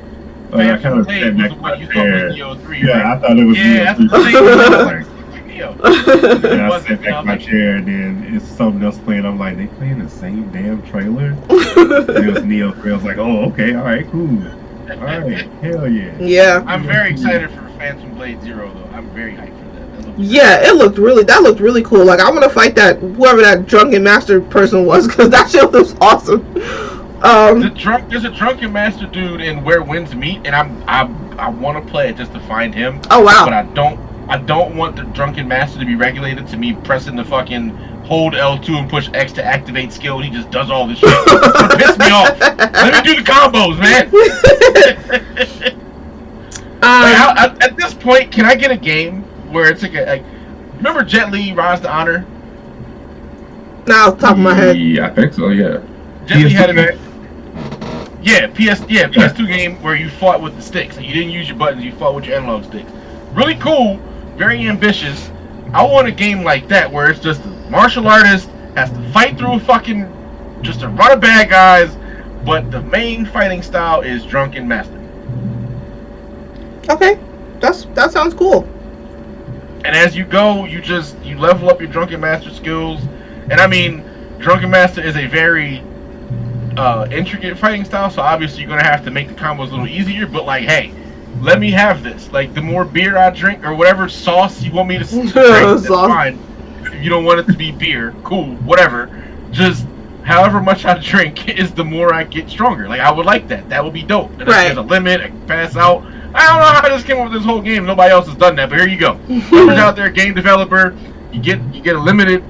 I kind of said next to my chair. Yeah, right? I thought it was Neo 3. Neo. And I sat back in my chair, and then it's something else playing. I'm like, they playing the same damn trailer? And it was Neo 3. I was like, oh, okay, alright, cool. Alright, hell yeah. Yeah. I'm very excited for Phantom Blade Zero, though. I'm very hyped for that. That looked really cool. Like, I want to fight whoever that Drunken Master person was, because that shit looks awesome. There's a Drunken Master dude in Where Winds Meet, and I want to play it just to find him. Oh wow! But I don't want the Drunken Master to be regulated to me pressing the fucking hold L2 and push X to activate skill, and he just does all this shit. It piss me off. Let me do the combos, man. At this point, can I get a game where it's like remember Jet Li Rise to Honor? Now, top of my head. Yeah, I think so. Yeah. Jet Li had a PS2 game where you fought with the sticks. And you didn't use your buttons, you fought with your analog sticks. Really cool, very ambitious. I want a game like that where it's just a martial artist has to fight through just a run of bad guys, but the main fighting style is Drunken Master. Okay, that sounds cool. And as you go, you level up your Drunken Master skills. And I mean, Drunken Master is a very intricate fighting style, so obviously you're gonna have to make the combos a little easier, but like, hey, let me have this. Like, the more beer I drink, or whatever sauce you want me to drink, that's fine. If you don't want it to be beer, cool, whatever. Just however much I drink is the more I get stronger. Like, I would like that. That would be dope. And if there's a limit, I can pass out. I don't know how I just came up with this whole game. Nobody else has done that, but here you go. Whoever's out there, game developer, you get a limit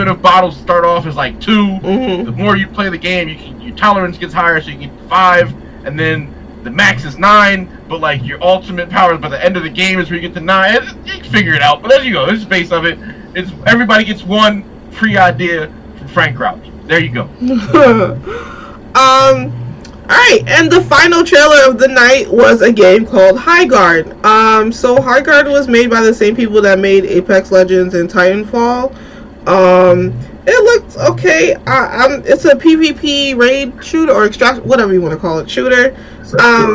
of bottles to start off is like 2. Mm-hmm. The more you play the game, your tolerance gets higher, so you get 5, and then the max is 9. But like your ultimate powers by the end of the game is where you get to 9. You can figure it out. But there you go. This is base of it. It's everybody gets one free idea from Frank Crouch. There you go. Alright, and the final trailer of the night was a game called High Guard. So High Guard was made by the same people that made Apex Legends and Titanfall. It looked okay. It's a PvP raid shooter or extract, whatever you want to call it, shooter.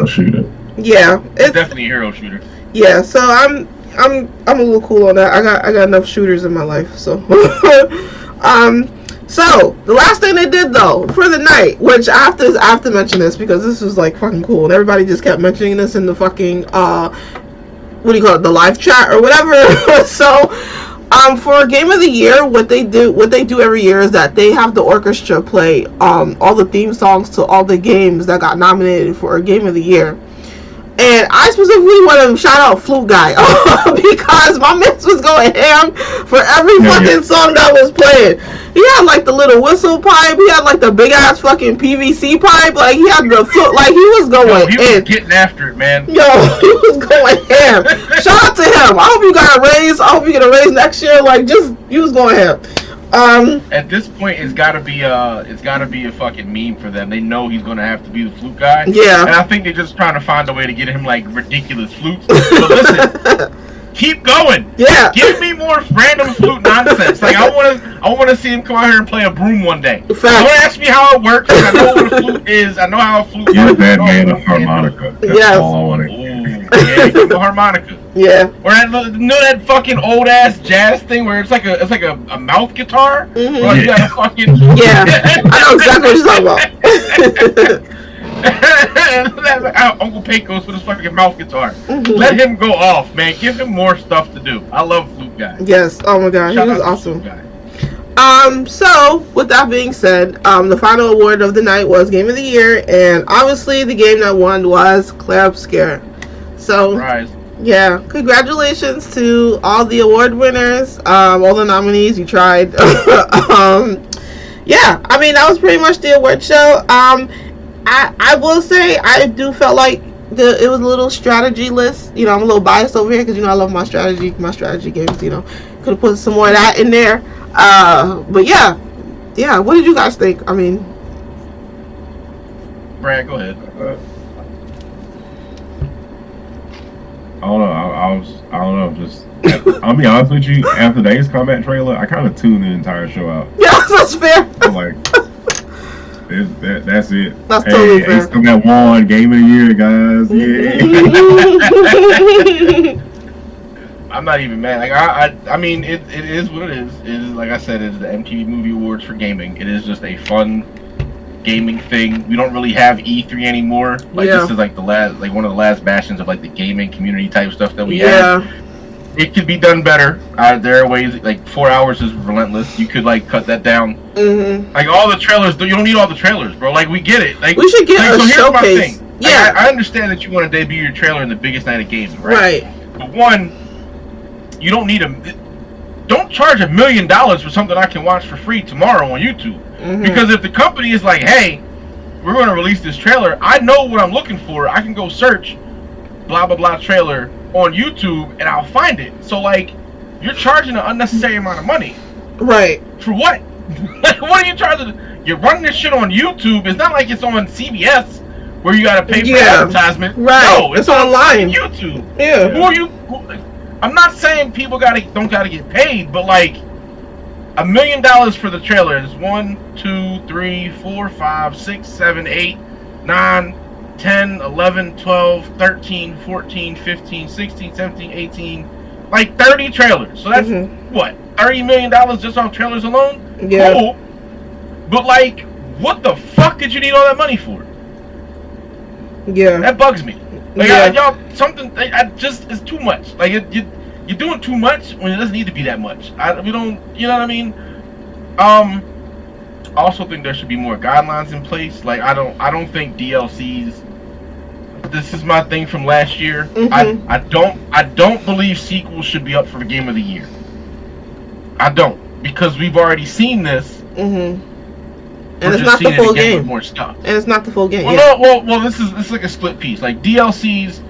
Shooter. Yeah, it's definitely a hero shooter. Yeah, so I'm a little cool on that. I got enough shooters in my life, so. So, the last thing they did, though, for the night, which I have to mention this because this was, like, fucking cool, and everybody just kept mentioning this in the fucking, what do you call it, the live chat or whatever. So, for Game of the Year, what they do every year is that they have the orchestra play, all the theme songs to all the games that got nominated for a Game of the Year. And I specifically want to shout out Flute Guy because my man was going ham for every fucking song that was playing. He had like the little whistle pipe. He had like the big ass fucking PVC pipe. Like he had the flute. Like he was going he was getting after it, man. Yo, he was going ham. Shout out to him. I hope you got a raise. I hope you get a raise next year. Like he was going ham. At this point, it's gotta be a fucking meme for them. They know he's gonna have to be the flute guy. Yeah. And I think they're just trying to find a way to get him like ridiculous flutes. So listen, keep going. Yeah. Give me more random flute nonsense. Like I want to see him come out here and play a broom one day. Don't ask me how it works. I know what a flute is. I know how a flute works. Give that man a harmonica. That's all I want to hear. Yeah, give him a harmonica. Yeah. Or that fucking old ass jazz thing where it's like a mouth guitar. Mm-hmm. Or you got a fucking yeah. I know exactly what you're talking about. Uncle Pecos with his fucking mouth guitar. Mm-hmm. Let him go off, man. Give him more stuff to do. I love Flute Guy. Yes. Oh my god, he was awesome. So with that being said, the final award of the night was Game of the Year, and obviously the game that won was Clair Obscur. So yeah, congratulations to all the award winners, all the nominees. You tried. Yeah, I mean that was pretty much the award show. I will say I do felt like it was a little strategy list. You know, I'm a little biased over here because I love my strategy games. Could have put some more of that in there. But yeah. What did you guys think? I mean, Brad, go ahead. I don't know. I don't know. Just I'll be honest with you. After today's combat trailer, I kind of tuned the entire show out. Yeah, that's fair. I'm like. That's it. That's totally fair. Ace Combat 1, Game of the Year, guys. Yeah. I'm not even mad. Like I mean, it is what it is. It is, like I said, it's the MTV Movie Awards for gaming. It is just a fun gaming thing. We don't really have E3 anymore. Like this is like one of the last bastions of like the gaming community type stuff that we have. It could be done better. There are ways, like 4 hours is relentless. You could like cut that down. Mm-hmm. Like all the trailers, you don't need all the trailers, bro. Like we get it. Like we should get a so showcase. My thing. Yeah, I understand that you want to debut your trailer in the biggest night of gaming, right? But one, you don't need don't charge $1 million for something I can watch for free tomorrow on YouTube. Mm-hmm. Because if the company is like, hey, we're going to release this trailer, I know what I'm looking for. I can go search blah blah blah trailer on YouTube and I'll find it. So like, you're charging an unnecessary amount of money. Right. For what? Like, what are you charging? You're running this shit on YouTube. It's not like it's on CBS where you gotta pay for advertisement. Right. No, it's online. YouTube. Yeah. Who are you? I'm not saying people don't gotta get paid, but like $1 million for the trailer is 1, 2, 3, 4, 5, 6, 7, 8, 9, 10, 11, 12, 13, 14, 15, 16, 17, 18, like 30 trailers. So that's what, $30 million just off trailers alone? Yeah. Cool. But like, what the fuck did you need all that money for? Yeah. That bugs me. Like, y'all, it's too much. Like, you're doing too much when it doesn't need to be that much. We don't, you know what I mean? I also think there should be more guidelines in place. Like, I don't think DLCs. This is my thing from last year. Mm-hmm. I don't believe sequels should be up for the Game of the Year. I don't, because we've already seen this. Mm-hmm. And it's not the full game. More stuff. And it's not the full game. Well, this is like a split piece. Like DLC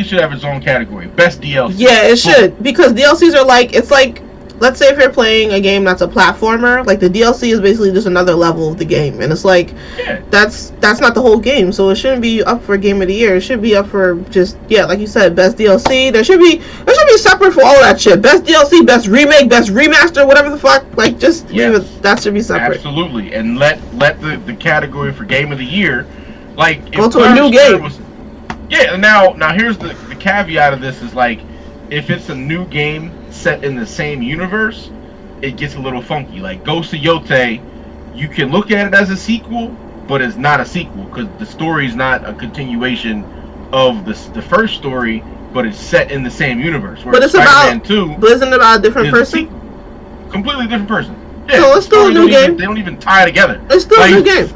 should have its own category. Best DLC. Yeah, it should, because DLCs are like, it's like, let's say if you're playing a game that's a platformer, like the DLC is basically just another level of the game, and it's like, that's not the whole game, so it shouldn't be up for Game of the Year. It should be up for just, like you said, best DLC. There should be separate for all of that shit. Best DLC, best remake, best remaster, whatever the fuck. Like, just leave it. That should be separate. Absolutely, and let the category for Game of the Year, like, go to a new game. Now here's the caveat of this is like, if it's a new game set in the same universe, it gets a little funky. Like Ghost of Yotei, you can look at it as a sequel, but it's not a sequel because the story's not a continuation of the first story, but it's set in the same universe. But it's Spider-Man 2, but isn't it about a different person? Completely different person. Yeah, so it's still a new game. They don't even tie together. It's still a new game.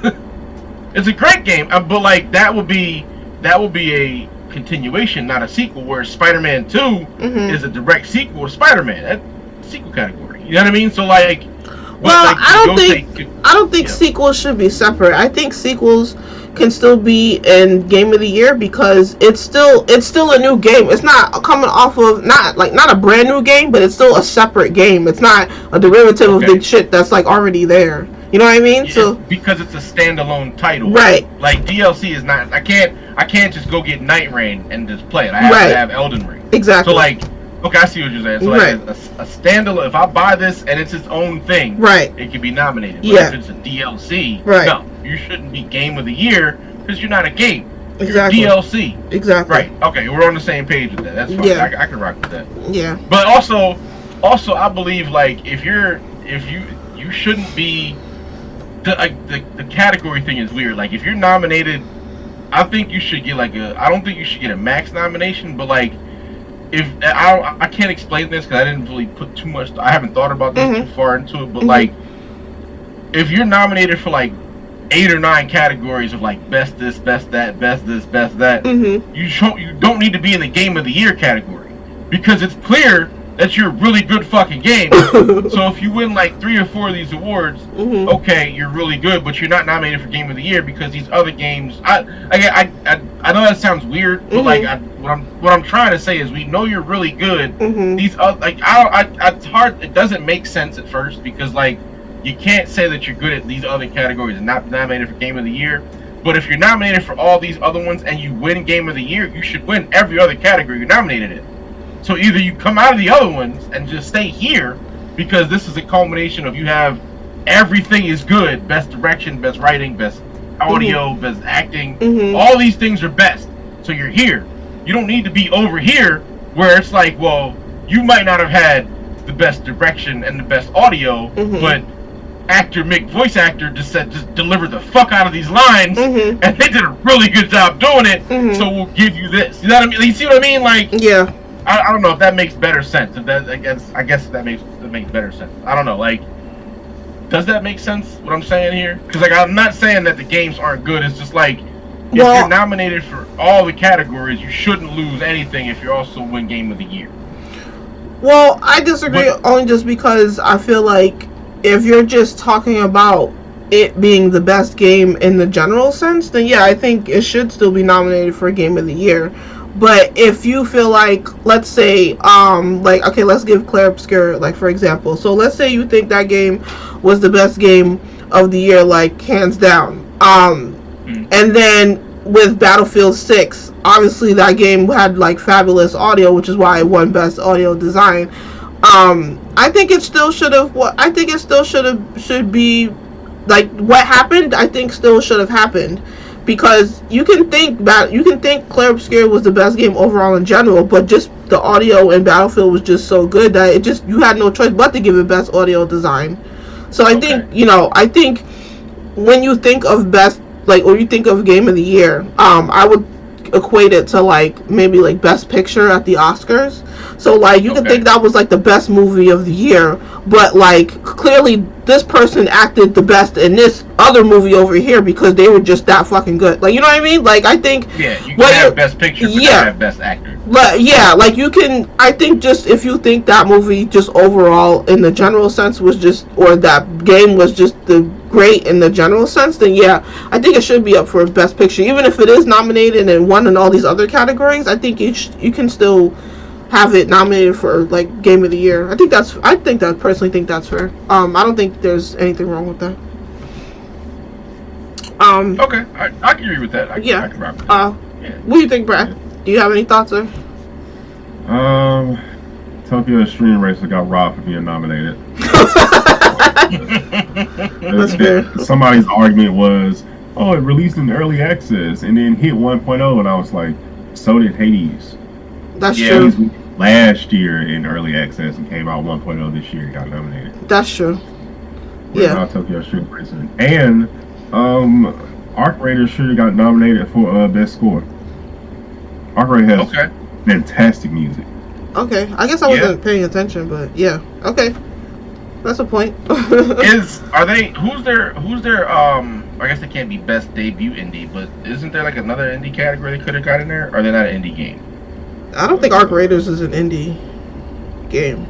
It's a great game, but like that will be a continuation, not a sequel, where Spider-Man 2 is a direct sequel to Spider-Man. That's sequel category. You know what I mean? So like, I don't think sequels should be separate. I think sequels can still be in Game of the Year because it's still a new game. It's not coming off of not a brand new game, but it's still a separate game. It's not a derivative of the shit that's like already there. You know what I mean? Yeah, so because it's a standalone title, right? Like DLC is not. I can't just go get Night Rain and just play it. I have to have Elden Ring. Exactly. So like Okay, I see what you're saying. So Right. like a standalone, if I buy this and it's its own thing, Right. it can be nominated. But Yeah. if it's a DLC, Right. no, you shouldn't be Game of the Year because you're not a game. Exactly. You're DLC. Exactly. Right. Okay, we're on the same page with that. That's fine. Yeah. I can rock with that. Yeah. But also, I believe like if you shouldn't be the category thing is weird. Like if you're nominated, I think you should get like I don't think you should get a max nomination, but like if I can't explain this because I didn't really put too much. I haven't thought about this too far into it, but like if you're nominated for like 8 or 9 categories of like best this, best that, best this, best that, you don't need to be in the Game of the Year category because it's clear that you're a really good fucking game. So if you win like 3 or 4 of these awards, okay, you're really good, but you're not nominated for Game of the Year because these other games. I know that sounds weird, but like what I'm trying to say is we know you're really good. These like it's hard. It doesn't make sense at first because like you can't say that you're good at these other categories and not nominated for Game of the Year. But if you're nominated for all these other ones and you win Game of the Year, you should win every other category you're nominated in. So either you come out of the other ones and just stay here because this is a culmination of you have everything is good, best direction, best writing, best audio, best acting, all these things are best. So you're here. You don't need to be over here where it's like, well, you might not have had the best direction and the best audio, but voice actor just deliver the fuck out of these lines, and they did a really good job doing it. So we'll give you this. You know what I mean? You see what I mean? Like, yeah. I don't know if that makes better sense. If that, I guess that makes better sense. I don't know. Like, does that make sense? What I'm saying here? Because like I'm not saying that the games aren't good. It's just like if you're nominated for all the categories, you shouldn't lose anything if you also win Game of the Year. Well, I disagree only just because I feel like if you're just talking about it being the best game in the general sense, then yeah, I think it should still be nominated for Game of the Year. But if you feel like, let's say, like, okay, let's give Clair Obscur, like, for example. So let's say you think that game was the best game of the year, like, hands down. And then with Battlefield 6, obviously that game had, like, fabulous audio, which is why it won Best Audio Design. I think it still should have, should be, like, what happened, I think still should have happened. Because you can think Clair Obscur was the best game overall in general, but just the audio in Battlefield was just so good that you had no choice but to give it best audio design. So I think, I think when you think of best, like, or you think of Game of the Year, I would equate it to like maybe like best picture at the Oscars. So like you can think that was like the best movie of the year, but like clearly this person acted the best in this other movie over here because they were just that fucking good. Like, you know what I mean? Like, I think you can have best picture, but not have best actor. But yeah, like you can. I think just if you think that movie just overall in the general sense was just, or that game was just the great in the general sense, then yeah, I think it should be up for best picture, even if it is nominated and won in all these other categories. I think you can still have it nominated for like Game of the Year. I personally think that's fair. I don't think there's anything wrong with that. Okay, I can agree with that. I can rock with that. What do you think, Brad? Do you have any thoughts there? Tokyo Extreme Racer got robbed for being nominated. That's fair. Somebody's argument was, oh, it released in early access and then hit 1.0, and I was like, so did Hades. That's true. Last year in early access and came out 1.0 this year and got nominated. That's true. Tokyo Extreme Racer. And Arc Raiders should have got nominated for best score. Arc Raiders has fantastic music. Okay, I guess I wasn't paying attention, but yeah. Okay, that's a point. Who's their I guess they can't be best debut indie, but isn't there like another indie category they could have got in there? Or are they not an indie game? I don't think Arc Raiders is an indie game.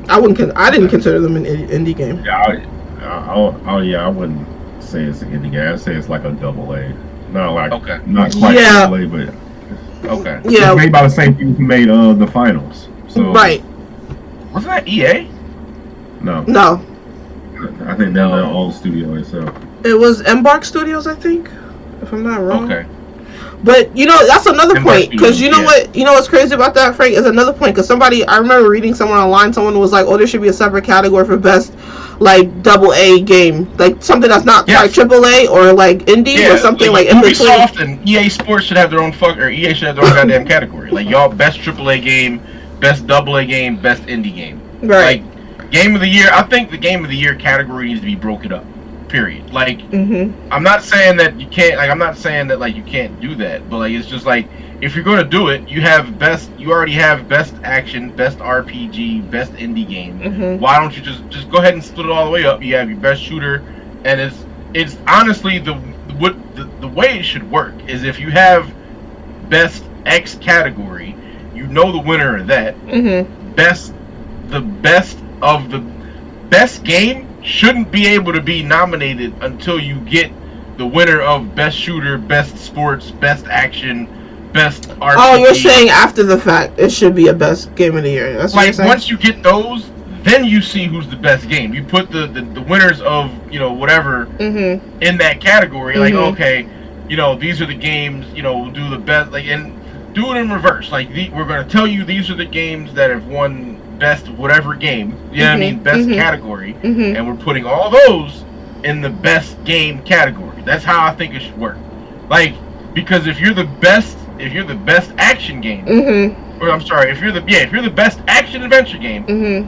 I didn't consider them an indie game. Yeah, I wouldn't say it's an indie game. I'd say it's like a double A. Not quite double A, but yeah, it's made by the same people who made the finals. So right. Wasn't that EA? No. I think they're their own studio itself. It was Embark Studios, I think, if I'm not wrong. Okay. But you know, that's another And point, best because you know yeah. what, you know what's crazy about that, Frank, is another point, because somebody, I remember reading someone online, someone was like, oh, there should be a separate category for best like double A game, like something that's not Yes. like triple A or like indie or something like in between. Ubisoft and EA Sports should have their own EA should have their own goddamn category. Like y'all, best AAA game, best AA game, best indie game. Right. Like game of the year. I think the game of the year category needs to be broken up. Period. Like I'm not saying that you can't. Like I'm not saying that like you can't do that. But like it's just like if you're going to do it, you have best. You already have best action, best RPG, best indie game. Why don't you just go ahead and split it all the way up? You have your best shooter, and it's honestly the way it should work is if you have best X category, you know the winner of that. The best of the best game shouldn't be able to be nominated until you get the winner of best shooter, best sports, best action, best RPG. Oh, you're saying after the fact it should be a best game of the year. That's what like you're saying? once you get those, then you see who's the best game. You put the winners of whatever in that category. Like okay, these are the games. We'll do the best. Like and do it in reverse. Like we're going to tell you these are the games that have won best whatever game. You know what I mean? Best category, and we're putting all those in the best game category. That's how I think it should work. Like because if you're the best action game, or I'm sorry, if you're the best action adventure game,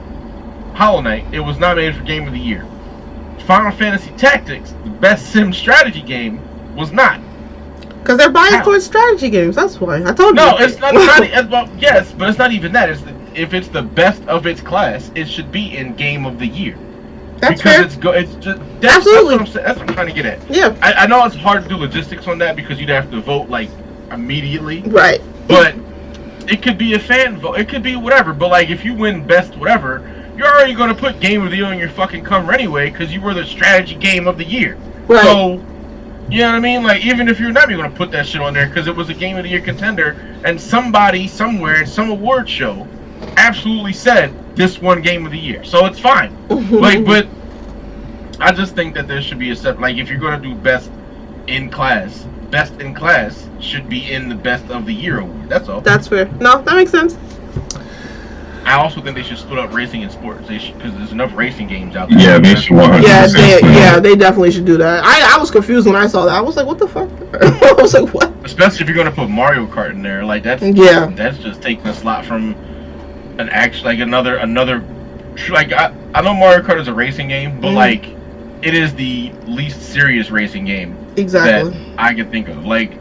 Hollow Knight, it was nominated for Game of the Year. Final Fantasy Tactics, the best sim strategy game, was not. Because they're biased towards strategy games. That's why I told you. No, it's not. Yes, but it's not even that. If it's the best of its class, it should be in Game of the Year. That's because fair. It's just Absolutely. That's what I'm trying to get at. Yeah. I know it's hard to do logistics on that because you'd have to vote like immediately. Right. But it could be a fan vote. It could be whatever. But like if you win best whatever, you're already going to put Game of the Year on your fucking cover anyway because you were the strategy game of the year. Right. So. You know what I mean? Like, even if you're not even going to put that shit on there because it was a Game of the Year contender and somebody somewhere in some award show absolutely said this won Game of the Year. So it's fine. Like, but I just think that there should be a separate, like, if you're going to do best in class should be in the best of the year award. That's all. That's fair. No, that makes sense. I also think they should split up racing and sports. They should, because there's enough racing games out there. Yeah, they should 100%. They definitely should do that. I was confused when I saw that. I was like, what the fuck? I was like, what? Especially if you're gonna put Mario Kart in there, like that's just taking a slot from an action, like another. Like I know Mario Kart is a racing game, but like it is the least serious racing game that I can think of. Like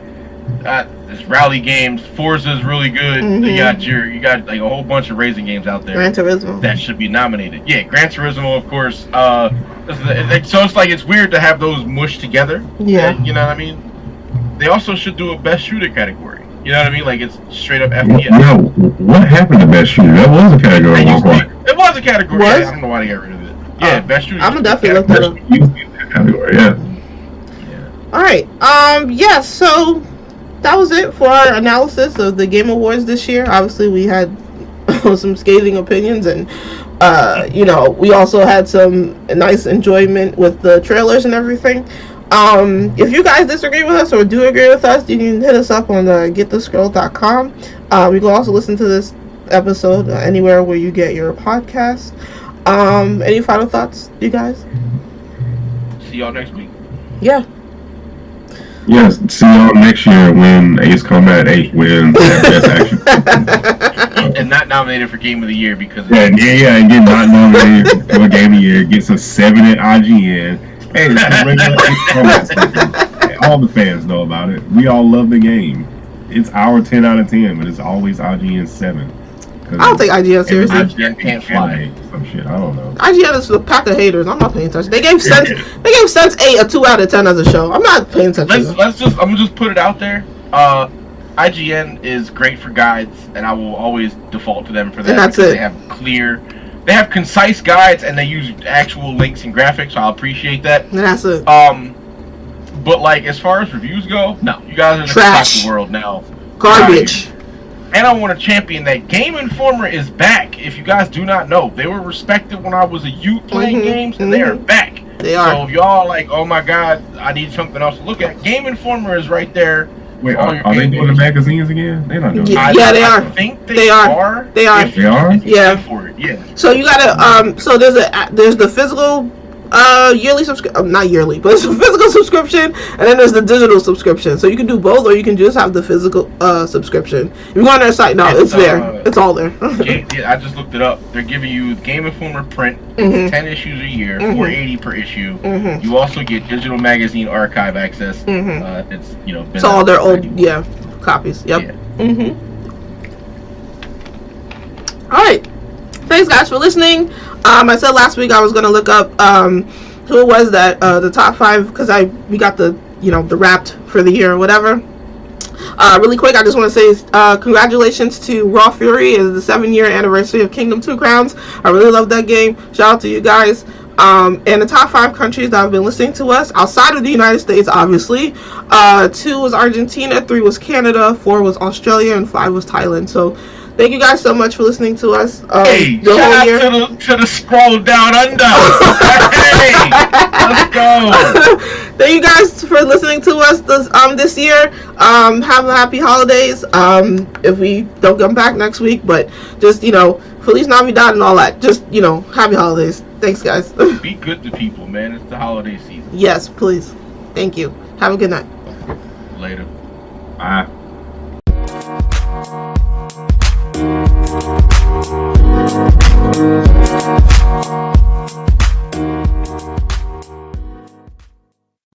there's rally games. Forza is really good. You got like a whole bunch of racing games out there. Gran Turismo that should be nominated. Yeah, Gran Turismo, of course. So it's like it's weird to have those mushed together. Yeah, you know what I mean. They also should do a best shooter category. You know what I mean? Like it's straight up FPS. Yeah, what happened to best shooter? That was a category. It was a category. Yeah, I don't know why they got rid of it. Yeah, best shooter. I'm gonna definitely look that up. Category. Yeah. All right. Yeah. So that was it for our analysis of the Game Awards this year. Obviously, we had some scathing opinions, and we also had some nice enjoyment with the trailers and everything. If you guys disagree with us or do agree with us, you can hit us up on getthescroll.com. You can also listen to this episode anywhere where you get your podcast. Any final thoughts, you guys? See y'all next week. Yeah. Yes, see y'all next year when Ace Combat 8 wins Best Action. And not nominated for Game of the Year because and get not nominated for Game of the Year, gets a 7 at IGN. Hey, it's the regular Ace Combat stuff. All the fans know about it. We all love the game. It's our 10 out of 10, but it's always IGN 7. I don't take IGN seriously. IGN can't fly. Some shit, I don't know. IGN is a pack of haters. I'm not paying attention. They gave Sense 8 a 2 out of 10 as a show. I'm not paying attention. I'm gonna just put it out there. IGN is great for guides, and I will always default to them for that. And that's it. They have concise guides, and they use actual links and graphics. So I'll appreciate that. And that's it. But like as far as reviews go, no, you guys are the trash world now. Garbage. And I want to champion that Game Informer is back. If you guys do not know, they were respected when I was a youth playing games, and they are back. They are. So if y'all like, oh my god, I need something else to look at, Game Informer is right there Wait, all your are they game doing the days. magazines again? They're not doing Yeah, that. they are. I think They they are. are. They are. If They are? if you Yeah. pay for it, yeah. So you gotta so there's the physical yearly subscription, not yearly, but it's a physical subscription, and then there's the digital subscription. So you can do both, or you can just have the physical subscription. If you go on their site now, it's there. It's all there. I just looked it up. They're giving you Game Informer print, Mhm. 10 issues a year, Mhm. $4.80 per issue. Mhm. You also get digital magazine archive access. Mhm. It's been It's all out their old already. copies. Yep. Yeah. Mhm. All right. Thanks, guys, for listening. I said last week I was gonna look up who it was that the top 5, because we got the the Wrapped for the year or whatever. Really quick, I just want to say congratulations to Raw Fury. It's the 7-year anniversary of Kingdom 2 Crowns. I really love that game. Shout out to you guys. And the top 5 countries that have been listening to us outside of the United States, obviously. 2 was Argentina, 3 was Canada, 4 was Australia, and 5 was Thailand. So thank you guys so much for listening to us. Hey, the shout whole out year. to the scroll down under. Hey, let's go. Thank you guys for listening to us this year. Have a happy holidays. If we don't come back next week, but just Feliz Navidad and all that. Just happy holidays. Thanks, guys. Be good to people, man. It's the holiday season. Yes, please. Thank you. Have a good night. Later. Bye.